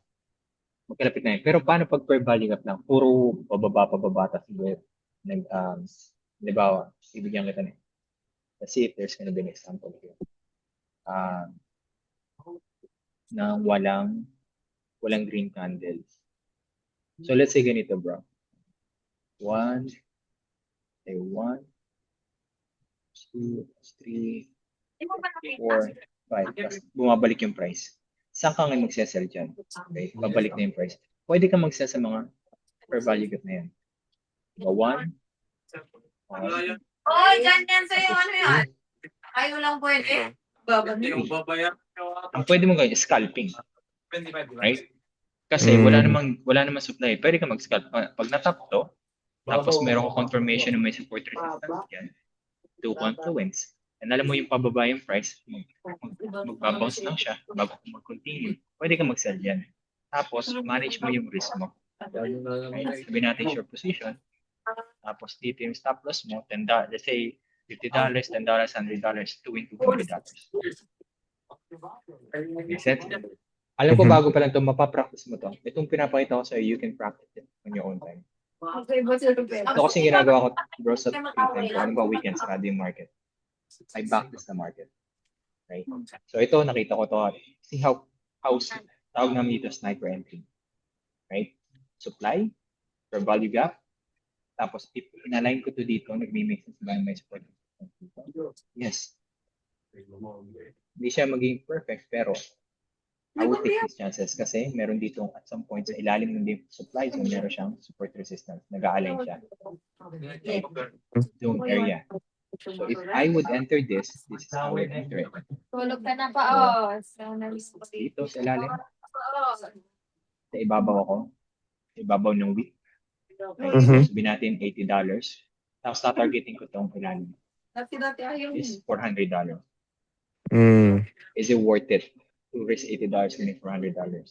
Magkalapit na yan. Pero paano pag fair value gap lang? Puro pababa, tapos diba, ibigyan kita na. Let's see if there's gonna be an example here. Na walang green candles. So let's say ganito, bro. 1, 2, 3, 4, 5. Tapos bumabalik yung price. Saan ka ngayon magsesell dyan? Okay, babalik na yung price. Pwede ka magsell sa mga fair value gap na yan. 1. Dyan yan sa'yo, ano yan? Ayaw lang pwede. Ang pwede mo gawin is scalping. Right? Kasi wala namang supply. Pwede ka mag-scalp. Pag natap to, tapos meron ko confirmation na may support resistance yan, to confluence. And alam mo yung pababa yung price, magbabounce lang siya bago mag-continue. Pwede ka mag-sell yan. Tapos, manage mo yung risk mo. Okay? Sabi natin short position. Tapos, dito yung stop loss mo, $10. Let's say, $50, $10, $100, 2 into $50. Make sense? Alam ko bago pa lang ito, mapapractice mo to. Itong pinapakita ko sa'yo, you can practice it on your own time. Ito kasi ginagawa ko, bro, sa free time ko. Ano ba weekend, sarado yung market. I backtest the market. Right? So ito, nakita ko to. See how tawag namin dito sniper entry. Right? Supply, fair value gap. Tapos, in-align ko to dito, nag-make sense ba may support? Yes. Hindi siya maging perfect, pero I would take these chances kasi meron dito at some point sa ilalim ng supply zone, meron siyang support resistance. Nag-a-align siya. Zone area. So if I would enter this is how I enter it. Tulog ka na pa, Dito sa ilalim, sa ibabaw ako, sa ibabaw ng week. Okay. Sabihin natin $80. Tapos tatargeting ko itong ilalim. Dati ayaw Is $400. Mm. Is it worth it to risk $80 and $400?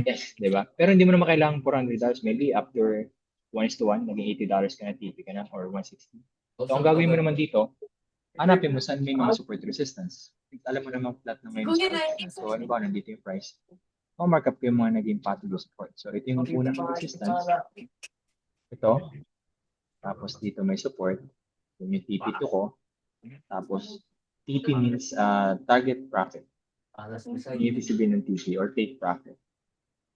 Yes, di ba? Pero hindi mo naman kailangan $400. Maybe after 1:1, naging $80 ka na, TP ka na, or 160. So, ang gagawin mo naman dito, hanapin mo saan may mga support resistance. Alam mo naman flat na ngayon support resistance. So, ano ba, nandito yung price. Mark up ko yung mga naging path to support. So, ito yung unang resistance. Ito. Tapos, dito may support. Yung TP2 ko. Tapos, TP means target profit. Yung ibig sabihin ng TP or take profit.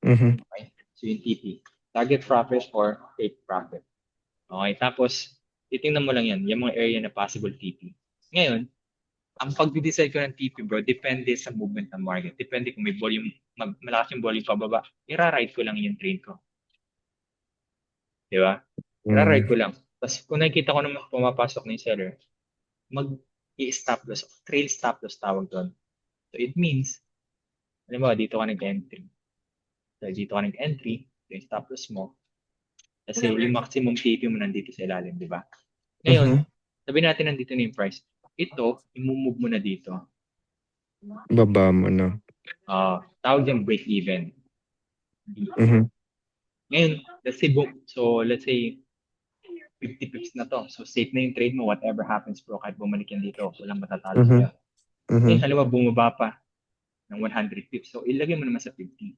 Okay? So, yung TP. Target profit or take profit. Okay, tapos titingnan mo lang yan, yung mga area na possible TP. Ngayon, ang pag-decide ko ng TP, bro, depende sa movement ng market. Depende kung may volume, malakas yung volume pababa, ira-ride ko lang yung trade ko. Di ba? Ira-ride ko lang. Tapos kung nakikita ko naman pumapasok na yung seller, mag-i-stop loss, trail stop loss tawag doon. So it means, alam mo, dito ka nag-entry. So dito ka nag-entry, yung stop loss mo. Kasi yung maximum TP mo nandito sa ilalim, di ba? Ngayon, sabihin natin nandito na yung price. Ito, i-move mo na dito. Baba mo na. Tawag dyan break even. Ngayon, let's say boom. So, let's say 50 pips na to. So, safe na yung trade mo. Whatever happens, bro, kahit bumalik yan dito, walang matatalo siya. Ngayon, halimbawa, bumaba pa ng 100 pips. So, ilagay mo naman sa 50.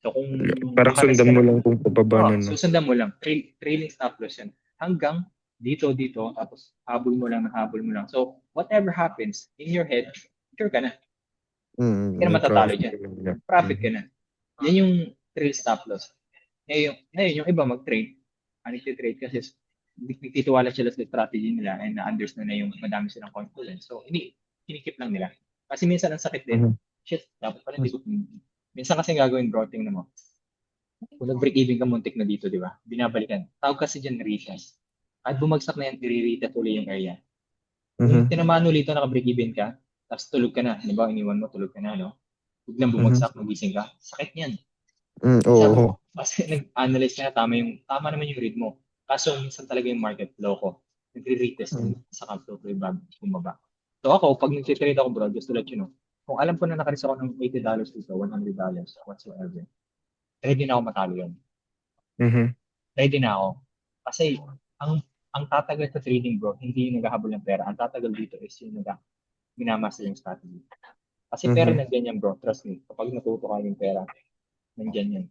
So, So kung Parang makarisk sundan ka mo na, lang kung pababa na, no? susundan mo lang. Trailing stop loss yan. Hanggang dito, tapos habol mo lang. So whatever happens in your head, sure ka na. Hindi ka na May matatalo profit dyan. ka na. Profit ka na. Yan yung trail stop loss. Ngayon yung iba mag-trade. Nag-trade kasi nagtitiwala sila sa strategy nila and na-understand na yung madami silang confidence. So, hindi, kinikip lang nila. Kasi minsan ang sakit din. Shit, dapat pala hindi ko. Minsan kasi gagawin bro, tingnan mo. Kung nag-break even ka, muntik na dito, di ba? Binabalikan. Tawag kasi dyan retest. At bumagsak na yan, i-retest ulit yung area. Kung tinamaan ulit ito, naka-break even ka, tapos tulog ka na. Di ba, iniwan mo, tulog ka na, no? Biglang bumagsak, magising ka. Sakit yan. Sabi Oo. ko, kasi nag-analyze ka na, tama naman yung read mo. Kaso minsan talaga yung market loko. Nagre-retest din sa kapto ko yung bumaba. So ako, pag nag-trade ako bro, just to let you know, kung alam ko na nakaris ako ng $80 dito, $100, whatsoever, ready na ako matalo yun. Ready na ako. Kasi ang tatagal sa trading bro, hindi yung naghahabol ng pera. Ang tatagal dito is yung minamaster yung strategy. Kasi pera nandiyan yan bro, trust me. Kapag natuto ka yung pera, nandiyan yan.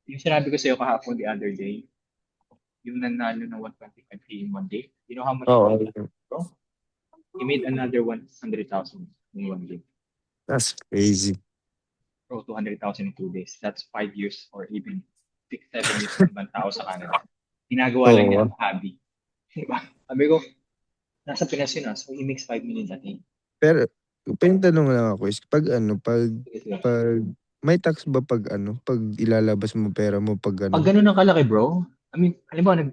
Yung sinabi ko sa'yo kahapon the other day, yung nanalo ng 125K in one day, you know how much he made, bro? He made another 100,000 in one day. That's crazy. Bro, 200,000 in 2 days. That's 5 years or even 6-7 years ng ibang tao sa Canada. Ginagawa lang niya ang hobby. Diba? Sabi ko, nasa Pinas yun so he makes 5 million a day. Pero, tanong lang ako is, pag may tax ba pag ilalabas mo pera mo pag Pag ganun ang kalaki, bro, I mean, halimbawa,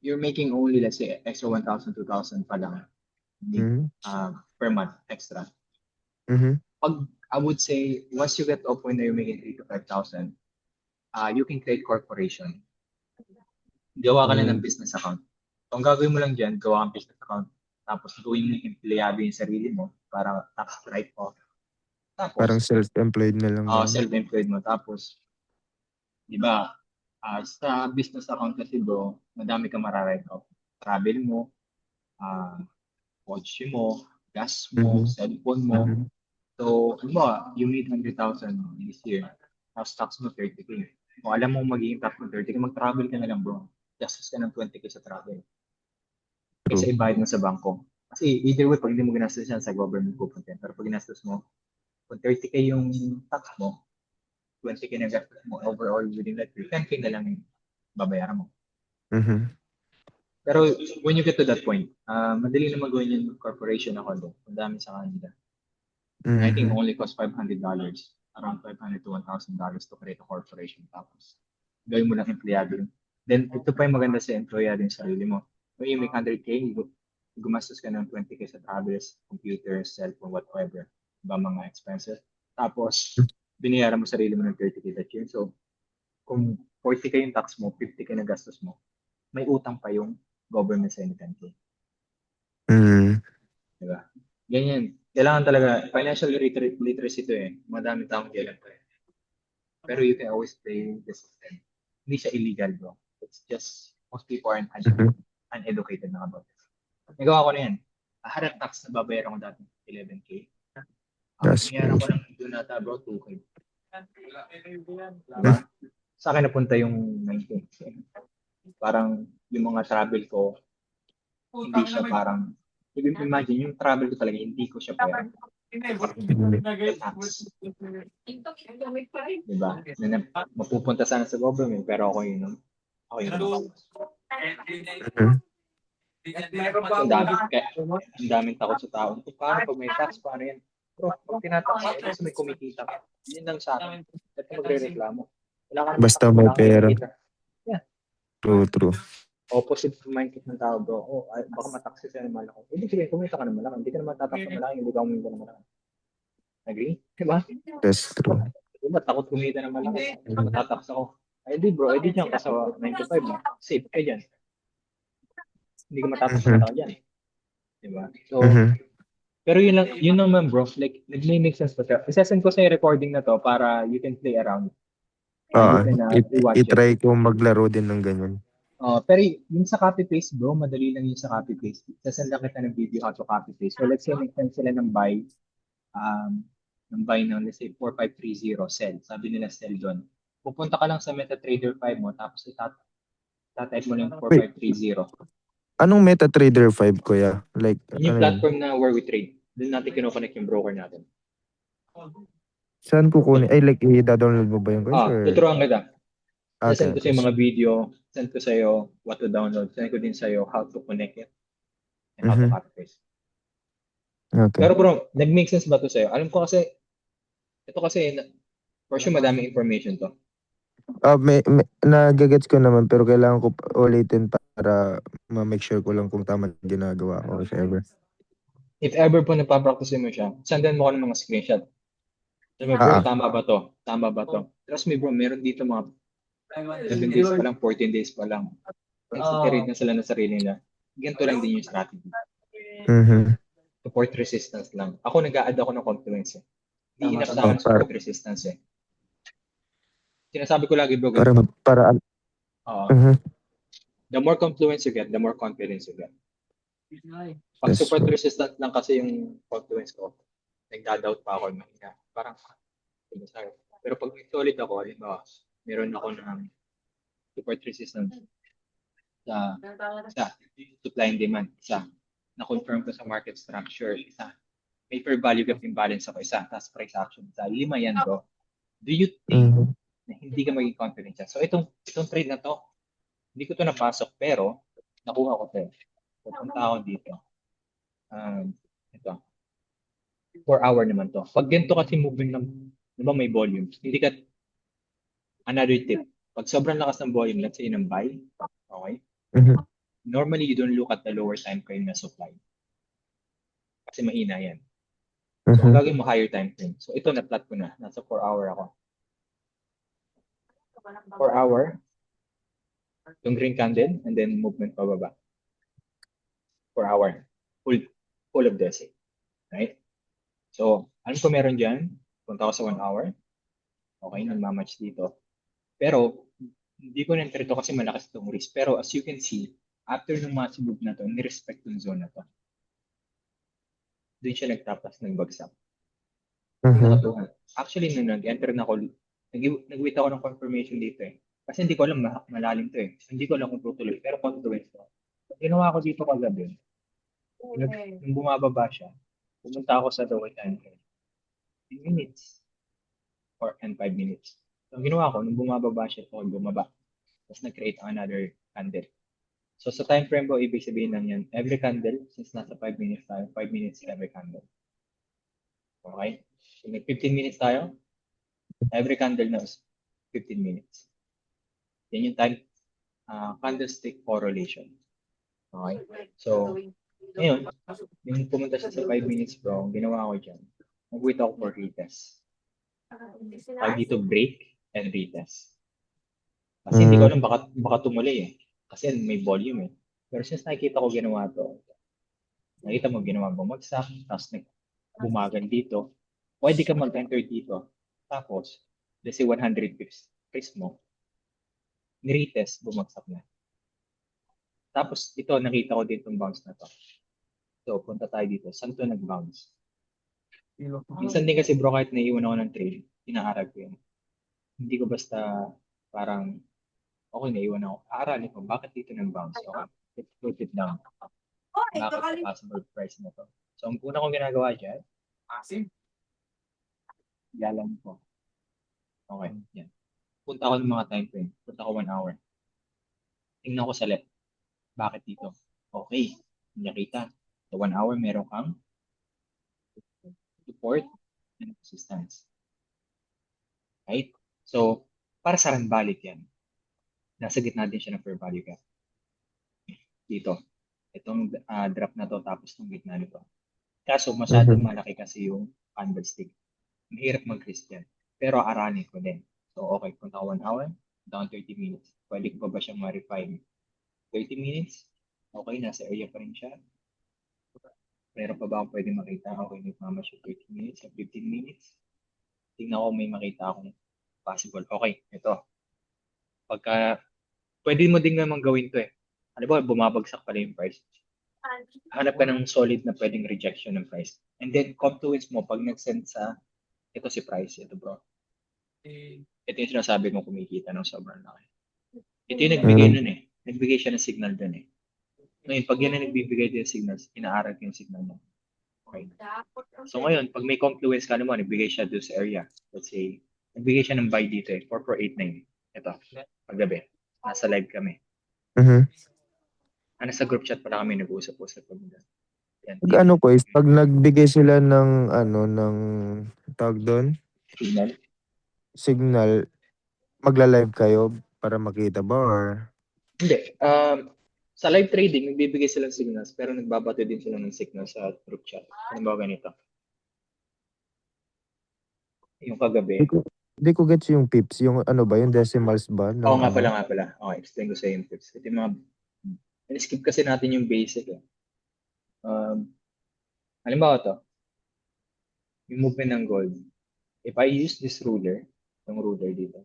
you're making only, let's say, extra 1,000, 2,000 pa lang per month extra. Pag, I would say, once you get to a point na you're making 3,000 to 5,000, you can create corporation. Gawa ka na ng business account. So, ang gagawin mo lang dyan, gawa kang business account. Tapos, gawin mo yung empleyado yung sarili mo para tax write-off. Tapos, parang self-employed na lang. Self-employed mo. Tapos, di ba, sa business account kasi bro, madami kang mararite-off. Travel mo, kotse mo, gas mo, cellphone mo. So, ano ba, you made 100,000 this year. Tapos tax mo 30K. Kung alam mo magiging tax mo 30K, mag-travel ka na lang bro. Gastos ka ng 20K sa travel. Kaysa ibayad mo sa bangko. Kasi either way, pag hindi mo ginastos yan sa government pupunta. Pero pag ginastos mo, kung 30K yung tax mo, 20K na gastos mo overall within that year, 10K na lang yung babayaran mo. Pero when you get to that point, madali na magawin yung corporation ako doon. Ang dami sa kanila. I think only cost $500. Around $500 to $1,000 to create a corporation. Tapos, gawin mo lang empleyado. Then, ito pa yung maganda sa empleyado yung sarili mo. When you make 100K, gumastos ka ng 20K sa travels, computer, cellphone, whatever. Iba mga expenses. Tapos, binayaran mo sarili mo ng 30K that year. So, kung 40K yung tax mo, 50K na gastos mo, may utang pa yung government sa 10K. Diba? Ganyan. Kailangan talaga, financial literacy to Madami taong kailan pa Pero you can always play the system. Hindi siya illegal, bro. It's just, most people are uneducated na about this. Nagawa ko na yan. Harap tax na babayaran ko dati, 11K. Binayaran ko lang doon nata, bro, 2K. Diba? Sa akin napunta yung 19. Parang yung mga travel ko, hindi siya parang, imagine, yung travel ko talaga, hindi ko siya pera. Diba? Mapupunta sana sa government, pero ako yun. Ang daming takot sa tao. Paano pag may tax, paano yan? Bro, pag tinatax, kasi may kumikita ka. Yun lang sa akin. At magre-reklamo. Basta may pera. Yeah. True. Opposite mindset ng tao, bro. Baka mataxes yan ng malaki. Hindi, sige, kumita ka ng malaki. Hindi ka naman tatax ng malaki, hindi ka kumita ng malaki. Agree? Diba? That's true. Diba, takot kumita ng malaki. Matatax ako. Ay, di bro, di dyan ka sa 9 to 5 mo. Safe ka dyan. Hindi ka matatax na ka dyan. Diba? So, pero yun naman bro, like, nag-make sense pa siya. Isasend ko sa recording na to para you can play around. I-try ko maglaro din ng ganyan. Pero yung sa copy-paste bro, madali lang yung sa copy-paste. Sasend lang kita ng video how to copy-paste. So let's say nag-send sila ng buy, ng buy ng, let's say, 4530 sell. Sabi nila sell doon. Pupunta ka lang sa MetaTrader 5 mo, tapos tatype mo lang yung Wait. 4530. Anong MetaTrader 5, kuya? Like, Yun yung ano yun? platform na where we trade. Doon natin kinoconnect yung broker natin. Saan ko kunin? Ay, like, i-download mo ba yun, kuya? Or... Tuturuan kita. Okay, Send ko sa'yo mga video, send ko sa'yo what to download, send ko din sa'yo how to connect it, and how to Mhm. categorize. Okay. Pero bro, nag-make sense ba to sa'yo? Alam ko kasi, ito kasi, for sure madaming information to. May nagagets ko naman, pero kailangan ko ulitin para ma-make sure ko lang kung tama yung ginagawa ko, if ever. If ever po napapractice mo siya, sendan mo ko ng mga screenshot. Sabi mo, bro, tama ba to? Tama ba to? Trust me bro, meron dito mga 7 days pa lang, 14 days pa lang. Nagsitirade na sila na sarili nila. Ganito lang din yung strategy. Mhm. Support resistance lang. Ako nag-a-add ako ng confluence eh. Hindi enough sa akin ng support resistance eh. Sinasabi ko lagi bro, Para Mhm. the more confluence you get, the more confidence you get. Pag Yes, support bro. resistance lang kasi yung confluence ko, nagda-doubt pa ako. Mahina. Parang, pero pag solid ako, halimbawa, meron ako ng support resistance sa supply and demand, isa. Na-confirm ko sa market structure, isa. May fair value gap imbalance ako, isa. Tapos price action, isa. 5 yan, bro. Do you think Mhm. na hindi ka maging confident dyan? So, itong trade na to, hindi ko to napasok, pero nakuha ko to. Pupunta ako dito. Ito. 4 hour naman to. Pag ganito kasi movement ng, di ba may volume, hindi ka, another tip, pag sobrang lakas ng volume, let's say ng buy, okay? Mhm. Normally, you don't look at the lower time frame na supply. Kasi mahina yan. So, ang Mhm. gagawin mo, higher time frame. So, ito na-plot ko na. Nasa 4 hour ako. 4 hour, yung green candle, and then movement pababa. 4 hour. Full of this. Right? So, alam ko meron dyan. Punta ako sa 1 hour. Okay, nagmamatch dito. Pero, hindi ko na-enter ito kasi malakas itong risk. Pero, as you can see, after ng massive move na to, nirespect yung zone na to. Doon siya nagtapas ng bagsak. Mhm. Actually, nung nag-enter na ako, nag-wait ako ng confirmation dito eh. Kasi hindi ko alam, malalim to eh. Hindi ko alam kung tutuloy. Pero confidence ko. Ginawa ko dito kagabi. Nung bumababa siya, pumunta ako sa lower time frame. 10 minutes and 5 minutes. So, ang ginawa ko, nung bumababa siya, bumaba. Tapos nag-create another candle. So, sa time frame ko, ibig sabihin lang yan, every candle, since nasa 5 minutes tayo, 5 minutes every candle. Okay? So, may 15 minutes tayo, every candle na is 15 minutes. Yan yung time candlestick correlation. Okay? So, ngayon, yung pumunta siya sa 5 minutes bro, ang ginawa ko dyan, nag-wait ako for retest. Tawag dito break and retest. Kasi hindi ko alam, baka tumuli eh. Kasi may volume eh. Pero since nakikita ko ginawa to, nakita mo ginawa bumagsak, tapos bumagal dito, pwede ka mag-enter dito. Tapos, let's say 100 pips risk mo, ni-retest, bumagsak na. Tapos, ito, nakita ko din itong bounce na to. So, punta tayo dito. Saan to nag-bounce? Minsan din kasi bro, kahit naiwan ako ng trade, inaarag ko yun. Hindi ko basta parang, okay, naiwan ako. Aaralin ko, bakit dito nag-bounce? Okay, let's put it down. Bakit sa possible price na to? So, ang una kong ginagawa dyan, yalan ko. Okay, yan. Punta ako ng mga time frame. Punta ako 1 hour. Tingnan ko sa left. Bakit dito? Okay, nakita. Sa 1 hour, meron kang support and resistance. Right? So, para sa run balik yan. Nasa gitna din siya ng fair value gap. Dito. Itong drop na to tapos ng gitna nito. Kaso masyadong malaki kasi yung candlestick. Mahirap mag-risk yan. Pero aralin ko din. So, okay. Punta ko 1 hour, down 30 minutes. Pwede ko pa ba siyang ma-refine? 30 minutes? Okay, nasa area pa rin siya. Pero pa ba akong pwede makita? Okay, nagmama siya 30 minutes, 15 minutes. Tingnan ko may makita akong possible. Okay, ito. Pagka, pwede mo din naman gawin to eh. Ano ba, bumabagsak pala yung price. Hanap ka ng solid na pwedeng rejection ng price. And then, confluence mo, pag nag-send sa Ito si price, ito bro. Ito yung sinasabi kong kumikita ng sobrang laki. Ito yung nagbigay nun eh. Nagbigay siya ng signal dun eh. Ngayon, pag yan ang nagbibigay din ng signals, inaaral ko yung signal mo. Okay. So ngayon, pag may confluence ka naman, nagbigay siya doon sa area. Let's say, nagbigay siya ng buy dito eh, 4489. Ito, paggabi. Nasa live kami. Nasa group chat pala kami, nag-uusap-usap kami. Yan, Pag ano Quest, pag nagbigay sila ng ng tawag doon, signal. signal, magla-live kayo para makita ba or Hindi. Sa live trading, nagbibigay sila ng signals, pero nagbabato din sila ng signal sa group chat. Ano ba ganito? Yung kagabi. Hindi ko gets yung pips, yung ano ba, yung decimals ba? Oo nga pala. Okay, explain ko sa yung tips. Ito yung mga, skip kasi natin yung basic eh. Halimbawa to, yung movement ng gold. If I use this ruler, yung ruler dito,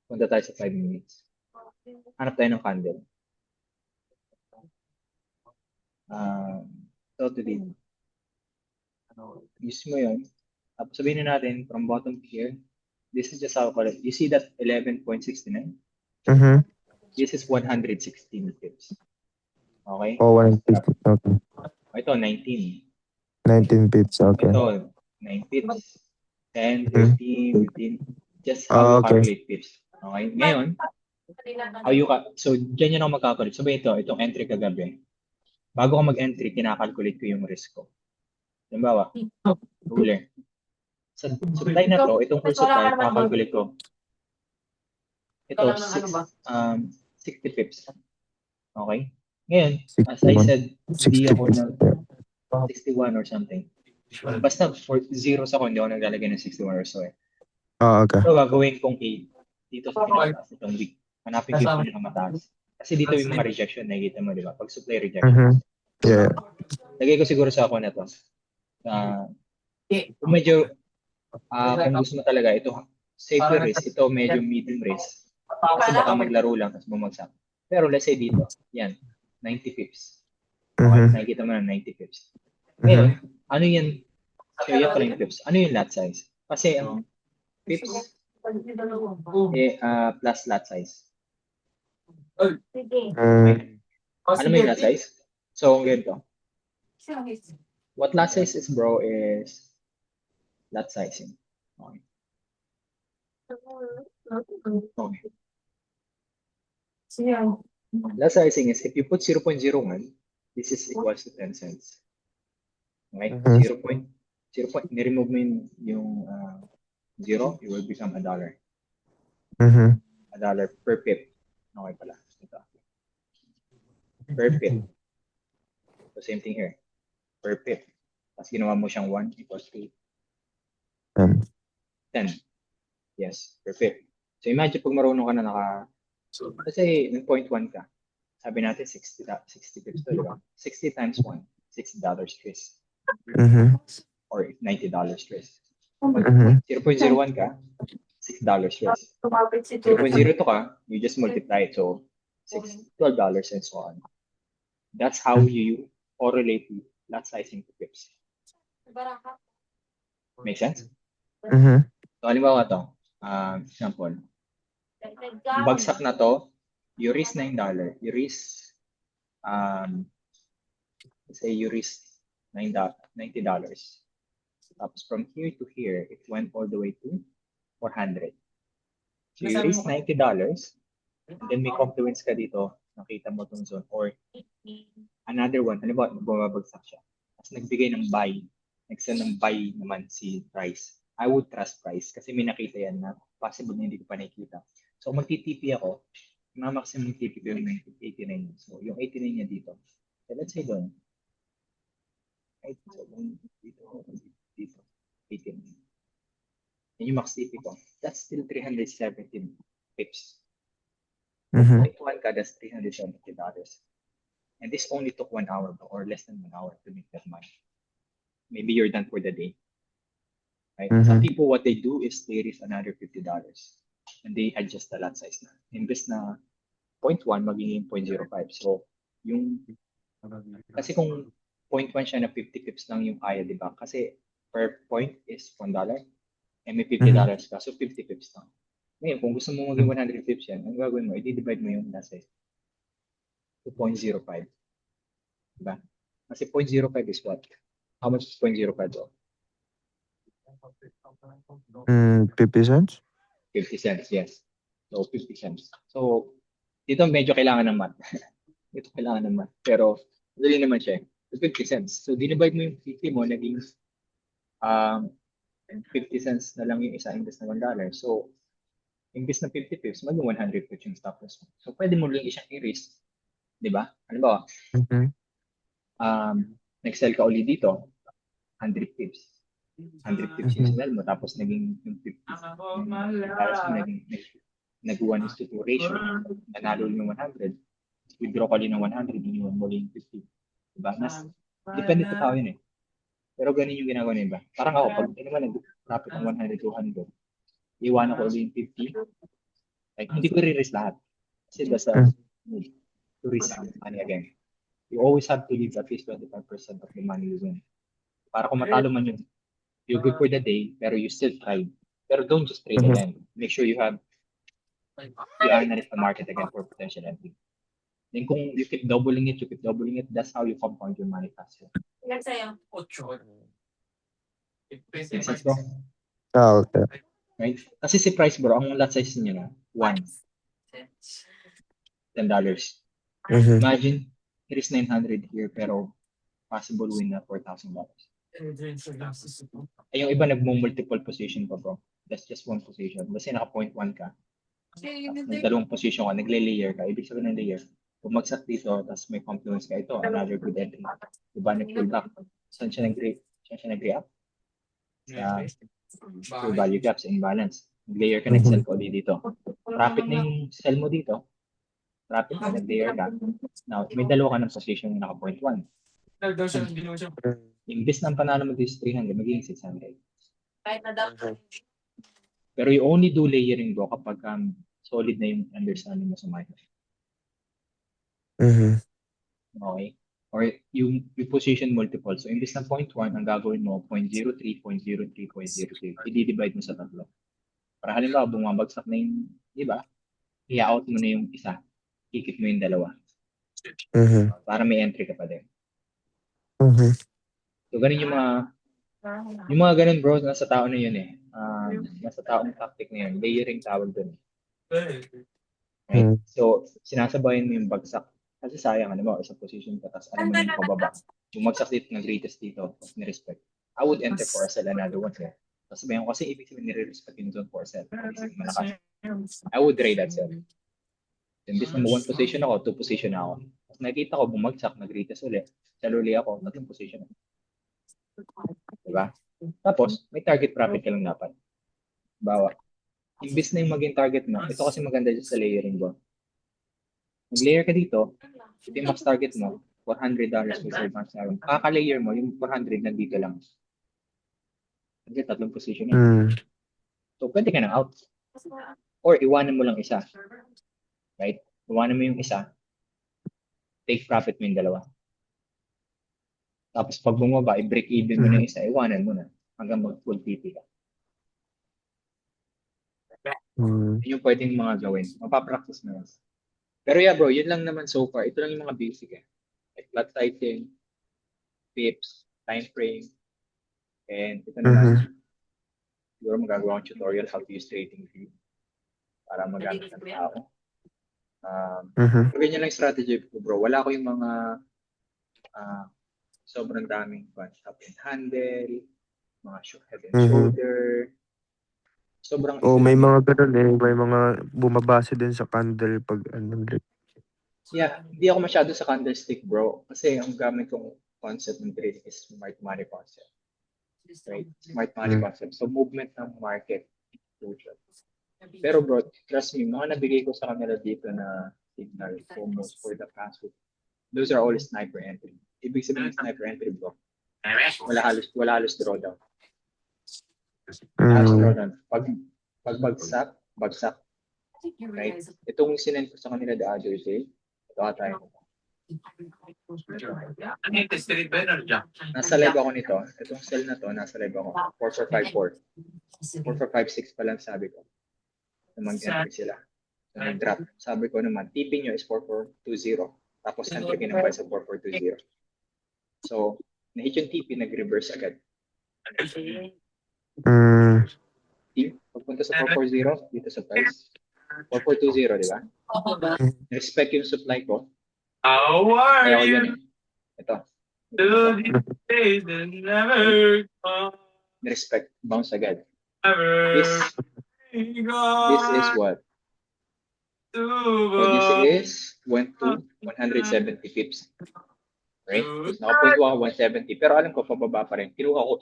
punta tayo sa 5 minutes. Hanap tayo ng candle. So to dito. Use mo yun. Tapos sabihin na natin, from bottom here, this is just how I You see that 11.69? This is 116 pips. Okay? Oh, 150. Okay. Ito, 19. 19 pips, okay. Ito, 9 pips. 10, 15, 15. Just how you Okay. calculate pips. Okay? Ngayon, so dyan yun ako magkakalculate. Sabihin itong entry kagabi. Bago ko mag-entry, kinakalculate ko yung risk ko. Halimbawa, ruler. Sa supply na to, itong full supply, kakakalculate ko. Ito, 60 pips. Okay? Ngayon, as I said, hindi ako na 61 or something. Basta for zeros ako, hindi ako naglalagay ng 61 or so eh. Okay. So, gagawin kong 8 dito sa pinakataas itong week. Hanapin ko yung pinakamataas. Kasi dito yung mga rejection, nakikita mo, di ba? Pag supply rejection. Yeah. Lagay ko siguro sa ako na to. Kung medyo, kung gusto mo talaga, ito safer risk, ito medyo medium risk. Kasi baka maglaro lang, tapos bumagsak. Pero let's say dito, yan, 90 pips. Okay, nakikita mo na 90 pips. Ngayon, ano yan? So, yan pala yung pips. Ano yung lot size? Kasi ang pips, plus lot size. Okay. Ano mo yung lot size? So, ang ganito. What lot size is, bro, is lot sizing. Okay. Okay. Lot sizing is, if you put 0.01, this is equals to 10 cents. Okay? 0. Ni-remove mo yung 0, it will become $1. $1 per pip. Okay pala. Ito. Per pip. So same thing here. Per pip. Tapos ginawa mo siyang 1 equals to 10. Yes, per pip. So imagine pag marunong ka na let's say, nag-0.1 ka. Sabi natin 60 pips to, di ba? 60 times 1, $60 risk. Or $90 risk. 0.01 ka, $6 risk. 0.02 ka, you just multiply it. So, $12 and so on. That's how you correlate lot sizing to pips. Make sense? So, halimbawa to, example, bagsak na to, you risk $9. You risk, let's say you risk $90. Tapos from here to here, it went all the way to 400. So you risk $90, and then may confluence ka dito, nakita mo itong zone, or another one, ano ba, bumabagsak siya. Tapos nagbigay ng buy, nag-send ng buy naman si price. I would trust price kasi may nakita yan na possible na hindi ko pa nakikita. So magti-TP ako, maximum TP ko yung 89. So yung 89 niya dito. So let's say doon. Right? So dito, 18. And yung max TP ko, that's still 317 pips. 0.1 ka, that's $370. And this only took 1 hour or less than 1 hour to make that money. Maybe you're done for the day. Right? Some people, what they do is they risk another $50 and they adjust the lot size na. Imbes na 0.1, magiging 0.05. So, kasi kung 0.1 siya na 50 pips lang yung kaya, di ba? Kasi per point is $1. May $50 ka. So, 50 pips lang. Ngayon, kung gusto mo maging 100 pips yan, ang gagawin mo, i-divide mo yung nasa 2.05. Diba? Kasi 0.05 is what? How much is 0.05? 50 cents? 50 cents, yes. So, 50 cents. So, dito medyo kailangan ng math. Dito kailangan ng math. Pero, madali naman siya. 50 cents. So, dinivide mo yung 50 mo, naging 50 cents na lang yung isa imbes na $1. So, imbes na 50 pips, maging 100 pips yung stop loss mo. So, pwede mo lang isang i-risk. Diba? Ano ba? Nag-sell ka ulit dito, 100 pips. 100 pips yung sinal mo, tapos naging yung 50. Tapos nag-1:2 ratio. Nanalo yung 100. Withdraw ka rin ng 100, iniwan mo yung 50. Diba? Depende sa tao yun eh. Pero ganun yung ginagawa ng iba. Parang ako, pag nag-profit ng 100, 200, iwanan ko ulit yung 50. Like, hindi ko rin-risk lahat. Kasi that's to risk money again. You always have to leave at least 25% of the money you win. Para kung matalo man yun, you're good for the day, pero you still try. Pero don't just trade again. Make sure you analyze the market again for potential entry. Then kung you keep doubling it, that's how you compound your money faster. Ilan sa'yo? Make sense, bro? Okay. Right? Kasi si price, bro, ang lot size niya na, $10. Imagine, it is 900 here, pero possible win na $4,000. Ay, yung iba nagmo-multiple position pa, bro. That's just one position. Kasi naka 0.1 ka. Nagdalawang position ka, nagle-layer ka. Ibig sabihin ng layer, bumagsak dito, tapos may confluence ka ito, another good entry. Diba, nag-pull back. Saan siya nag-react? Sa value gaps, imbalance. Nag-layer ka, nag-sell ka ulit dito. Profit na yung sell mo dito. Profit na, nag-layer ka. Now, may dalawa ka ng position yung naka 0.1. Imbis na ang panalo mo is 300, magiging 600. Kahit na daw. Pero you only do layering, bro, kapag solid na yung understanding mo sa market. Okay? Or you position multiple. So, imbis na 0.1, ang gagawin mo, 0.03, 0.03, 0.03. I-divide mo sa tatlo. Para halimbawa, bumabagsak na yung, di ba? I-out mo na yung isa. Ikit mo yung dalawa. Para may entry ka pa din. So, ganun yung mga ganun, bro, nasa tao na yun eh. Nasa taong tactic na yun. Layering tawag dun. Right? So, sinasabayan mo yung bagsak. Kasi sayang, ano ba, isang position ka, tapos alam mo na yung pababa. Bumagsak dito, nag-greatest dito, tapos nirespect. I would enter for a sell another one. Tapos sabayan ko, kasi ibig sabihin nire-respect yung zone for a sell. Malakas. I would trade that sell. Imbis na mo 1 position ako, 2 position ako. Tapos nakita ko, bumagsak, nag-greatest ulit. Sell ulit ako, 3 position ako. Diba? Tapos, may target profit ka lang dapat. Bawa. Imbis na yung maging target mo, ito kasi maganda dyan sa layering ko. Mag-layer ka dito, ito yung max target mo, $400 reserve max na. Kaka-layer mo, yung 400 nandito lang. Kasi 3 position yun. So, pwede ka na out. Or, iwanan mo lang isa. Right? Iwanan mo yung isa. Take profit mo yung dalawa. Tapos, pag bumaba, i-break even mo na yung isa, iwanan mo na. Hanggang mag-full TP ka. Yun yung pwedeng mga gawin. Mapapractice na lang. Pero yeah, bro, yun lang naman so far. Ito lang yung mga basic eh. Like flat sizing, pips, time frame, and ito na lang. Siguro magagawa ng tutorial how to use trading view para magamit ng tao. Ganyan lang strategy ko, bro. Wala ko yung mga sobrang daming stop and handle, mga head and shoulder. Sobrang may mga ganun eh. May mga bumabase din sa candle pag Yeah, hindi ako masyado sa candlestick, bro. Kasi ang gamit kong concept ng trading is smart money concept. Right? Smart money concept. So, movement ng market. Pero bro, trust me, mga nabigay ko sa kanila dito na signal almost for the past week. Those are all sniper entry. Ibig sabihin ng sniper entry, bro. Wala halos drawdown. Halos drawdown. Pag bagsak. Right? Itong sinend ko sa kanila the other day, ito tayo. Ano yung test rate ba yun? Nasa live ako nito. Itong cell na to, nasa live ako. 4454. 4456 pa lang sabi ko. Na mag-entry sila. Na mag-drop. Sabi ko naman, TP nyo is 4420. Tapos entry ka ng buy sa 4420. So, na-hit yung TP, nag-reverse agad. Pagpunta sa 440, dito sa price. 4420, di ba? Respect yung supply ko. How Kaya are ko yun you? eh. Ito. To these days that never come, Respect. Bounce agad. never This is what? to So this is went to 170 pips. Right? Nakapunto ako 170. Pero alam ko, pababa pa rin. Kinuha ko.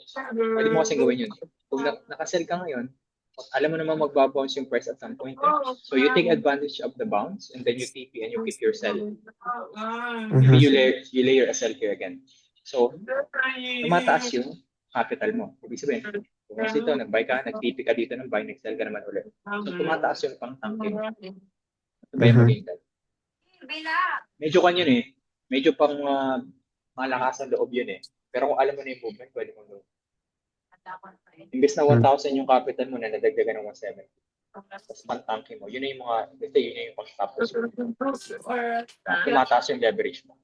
Pwede mo kasing gawin yun. Kung nakasell ka ngayon, alam mo naman magbabounce yung price at some point. Eh. So you take advantage of the bounce and then you TP and you keep your sell. Maybe you layer a sell here again. So, tumataas yung capital mo. Ibig sabihin, kung kasi ito, nag-buy ka, nag-TP ka dito ng buy, nag-sell ka naman ulit. So, tumataas yung pang-tangke mo. Ito ba yung maging that? Medyo kanyan eh. Medyo pang malakas ang loob yun eh. Pero kung alam mo na yung movement, pwede mo gawin. Imbes na 1,000 yung capital mo na nadagdagan ng 170. Tapos pang-tangke mo. Yun na yung mga, basta yun na yung pang-stop loss. Tumataas yung leverage mo.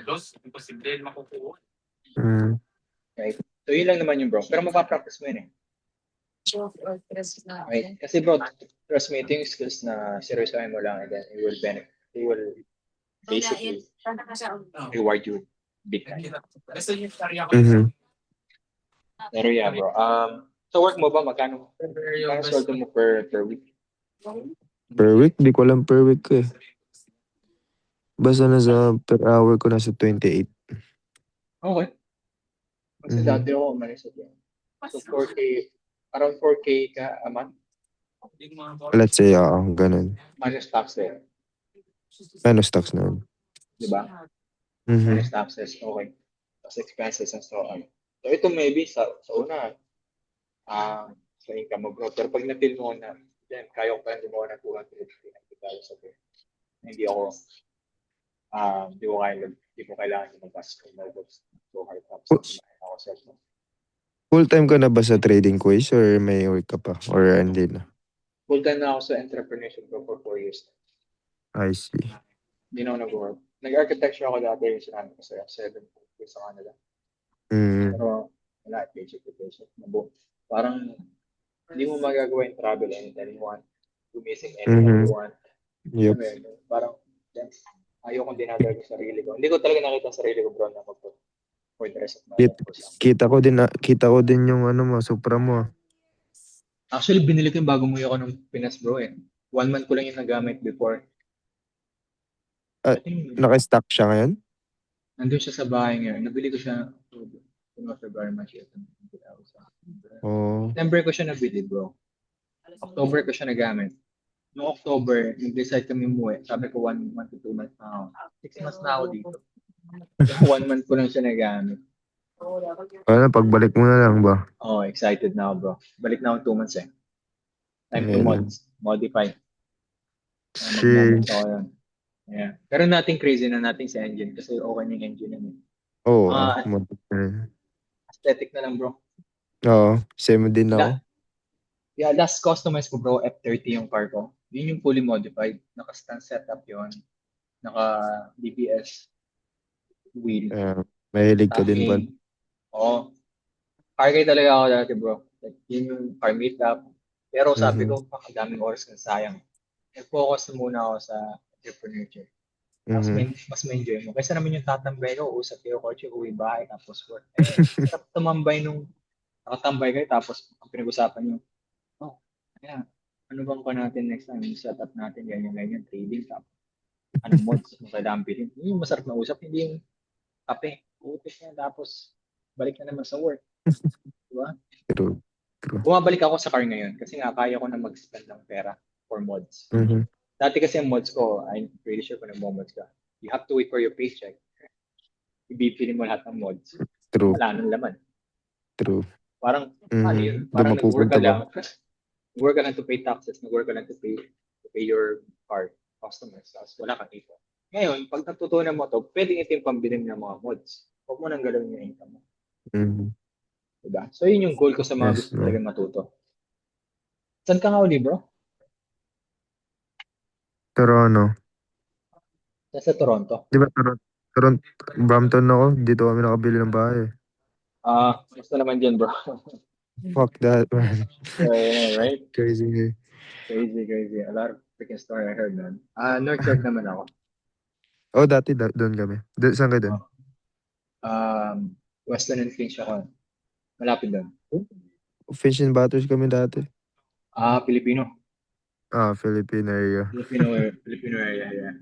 Los, imposible makukuha. Right? So yun lang naman yung bro. Pero mapapractice mo yun eh. Right? Kasi bro, trust me, ito yung skills na seryosohin mo lang and then it will benefit. It will basically reward you big time. Gusto niyo karya ko. Pero yeah bro. So work mo ba? Magkano sweldo mo per week? Per week? Di ko alam per week ko eh. Basta nasa per hour ko nasa 28. Okay. Kasi dati ako umalis sa yan. So 4K, around 4K ka a month? Let's say, ganun. Minus tax eh. Ano stocks na yun? Diba? Minus taxes, okay. Tapos expenses and so on. So ito maybe sa una, sa income mo bro. Pero pag na-feel mo na, yan, kaya ko pa lang gumawa ng 250 sa day. Hindi ako, hindi ko kailangan yung mag-pass kung mag-books. So hard tapos ako cellphone. Full-time ka na ba sa trading quiz or may work ka pa? Or hindi na? Full-time na ako sa entrepreneurship bro for 4 years. I see. Hindi na ako nag-work. Nag-architecture ako dati yung sinabi ko sa'yo, 7 years sa Canada. Pero wala, paycheck to paycheck. Parang hindi mo magagawa yung travel anytime you want. Gumising anytime you want. Yep. Parang ayaw kong dinadala yung sarili ko. Hindi ko talaga nakita ang sarili ko bro na mag for the rest of my life. Kita ko din yung mo, Supra mo. Actually, binili ko yung bago mo ako ng Pinas bro eh. 1 month ko lang yung nagamit before. Naka-stock siya ngayon? Nandun siya sa bahay ngayon. Nabili ko siya February, March, September ko siya nabili bro. October ko siya nagamit. Noong October, nag-decide kami umuwi. Sabi ko 1 month to 2 months na ako. 6 months na ako dito. 1 month ko lang siya nagamit. Pagbalik mo na lang ba? Oh, excited na ako bro. Balik na ako 2 months eh. Time to modify. Yeah. Pero nating crazy na natin sa engine kasi okay na yung engine namin. Oo. Aesthetic na lang bro. Oo, same din ako. Yeah, last customize ko bro, F30 yung car ko. Yun yung fully modified. Naka-stand setup yun. Naka-DPS wheel. Mahilig ka din ba? Oo. Car kay talaga ako dati bro. Like, yun yung car meetup. Pero sabi ko, pakadaming oras kang sayang. Focus muna ako sa entrepreneurship. Mas ma-enjoy mo. Kaysa naman yung tatambay ko, usap kayo kotse, uwi bahay, tapos work. Sarap tumambay nung nakatambay kayo, tapos ang pinag-usapan nyo, ano bang pa natin next time? Set up natin, ganyan, trading, tapos anong mods, kailangan bilhin. Yung masarap na usap, hindi yung kape. Utis niya, tapos balik na naman sa work. Diba? True. Bumabalik ako sa car ngayon kasi nga kaya ko na mag-spend ng pera for mods. Dati kasi ang mods ko, I'm pretty sure kung nag-mods ka. You have to wait for your paycheck. Ibipili mo lahat ng mods. True. Wala nang laman. True. Parang, parang nag-work ka lang. Nag-work ka lang to pay taxes. Nag-work ka lang to pay your car customers. Tapos wala kang ipon. Ngayon, pag natutunan mo to, pwedeng ito yung pambili ng mga mods. Huwag mo nang galawin yung income mo. Mhm. Diba? So, yun yung goal ko sa mga Yes, gusto bro. talaga matuto. Saan ka nga uli, bro? Toronto. Sa Toronto. Di ba Toronto, Brampton ako. Dito kami nakabili ng bahay. Basta naman dyan, bro. Fuck that, man. Right? Crazy. Crazy. A lot of freaking story I heard, man. North York naman ako. Oh, dati doon kami. Saan ka doon? Western and Finch ako. Malapit doon. Fish and Butters kami dati. Filipino. Philippine area. Filipino area, yeah.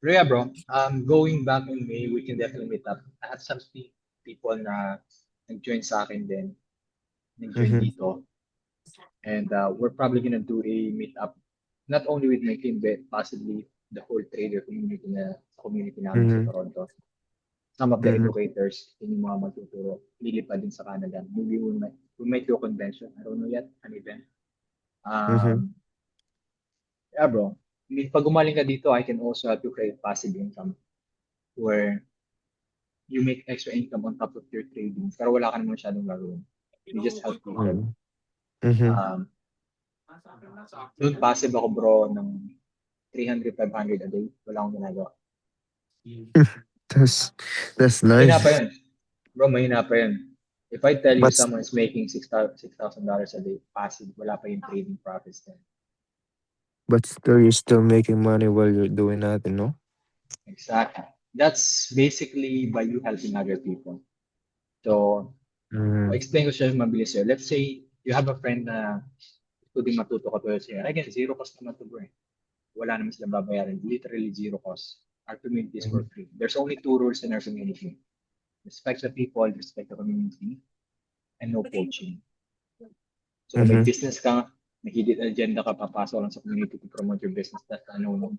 Pero yeah, bro, going back in May, we can definitely meet up. I had some people na nag-join sa akin din. Nag-join Mhm. dito. And we're probably gonna do a meet-up, not only with my team, but possibly the whole trader community namin sa Mhm. Toronto. Some of the Mhm. educators, yung mga magtuturo, lilipad din sa Canada. Maybe we might do a convention. I don't know yet, an event. Mhm. Yeah, bro. Pag gumaling ka dito, I can also help you create passive income where you make extra income on top of your trading pero wala ka naman masyadong gagawin. You just help people. Mhm. Mhm. Um, Doon passive ako, bro, ng 300, 500 a day. Wala akong ginagawa. That's Mahina pa nice. yun. Bro, mahina pa yun. If I tell you But someone is making $6,000 a day passive, wala pa yung trading profits din. still, you're still making money while you're doing nothing, no? Exactly. That's basically by you helping other people. So, Mhm. explain ko siya mabilis yun. Let's say, you have a friend na gusto din matuto ka tulad siya. Again, zero cost naman to, bro. Wala naman silang babayaran. Literally zero cost. Our community is for free. There's only two rules in our community. Respect the people, respect the community, and no poaching. So kung may Mhm. business ka, may hidden agenda ka, papasok lang sa community to promote your business, that's no. Mhm.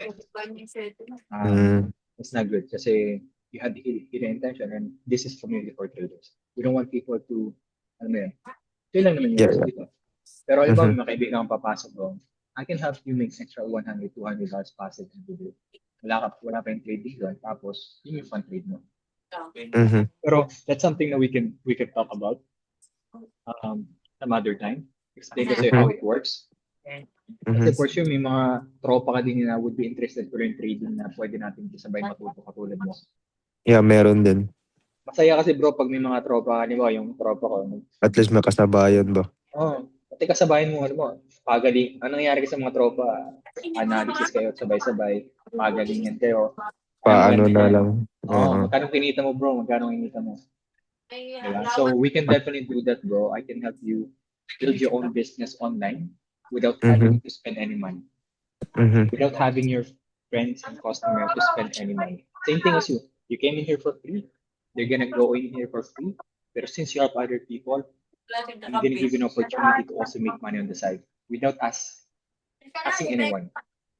It's not good kasi you had the hidden intention and this is community for traders. We don't want people to, ano mo yun, yun lang naman yung Yeah. rules dito. Pero alam mo, Mhm. may mga kaibigan kang papasok doon, I can help you make extra $100, $200 passive every day. Wala pa yung trading doon, tapos yun yung fun trade mo. Mhm. Pero that's something that we can talk about some other time. Explain ko sa'yo how it works. Kasi Mhm. for sure, may mga tropa ka din na would be interested ko rin trading na pwede natin sabay matuto katulad mo. Yeah, meron din. Masaya kasi bro, pag may mga tropa, di ba, yung tropa ko. At least may kasabayan ba? Pati kasabayan mo, alam mo, pagaling. Anong nangyari kasi sa mga tropa? Analysis kayo, sabay-sabay. Pagalingan kayo. Kaya Paano maganda na yan. lang. Oo. Magkano kinita mo bro? Magkano kinita mo? Diba? So we can definitely do that, bro. I can help you build your own business online without having Mhm. to spend any money. Mhm. Without having your friends and customers to spend any money. Same thing as you. You came in here for free. They're gonna go in here for free. But since you help other people, I'm gonna give you an opportunity to also make money on the side without asking anyone.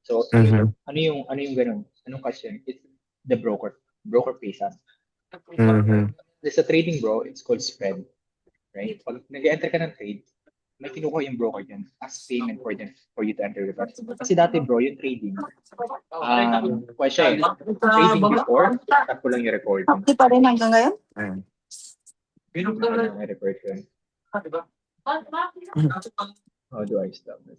So, Mhm. ano yung ganun? Anong question? It's the broker. Broker pays us. Mhm. There's a trading, bro. It's called spread. Right? Pag nag-enter ka ng trade, may kinukuha yung broker dyan as payment for you to enter with us. Kasi dati, bro, yung trading, trading before, tap ko lang yung record. Hindi pa rin hanggang ngayon? Yung record ko. How do I stop it?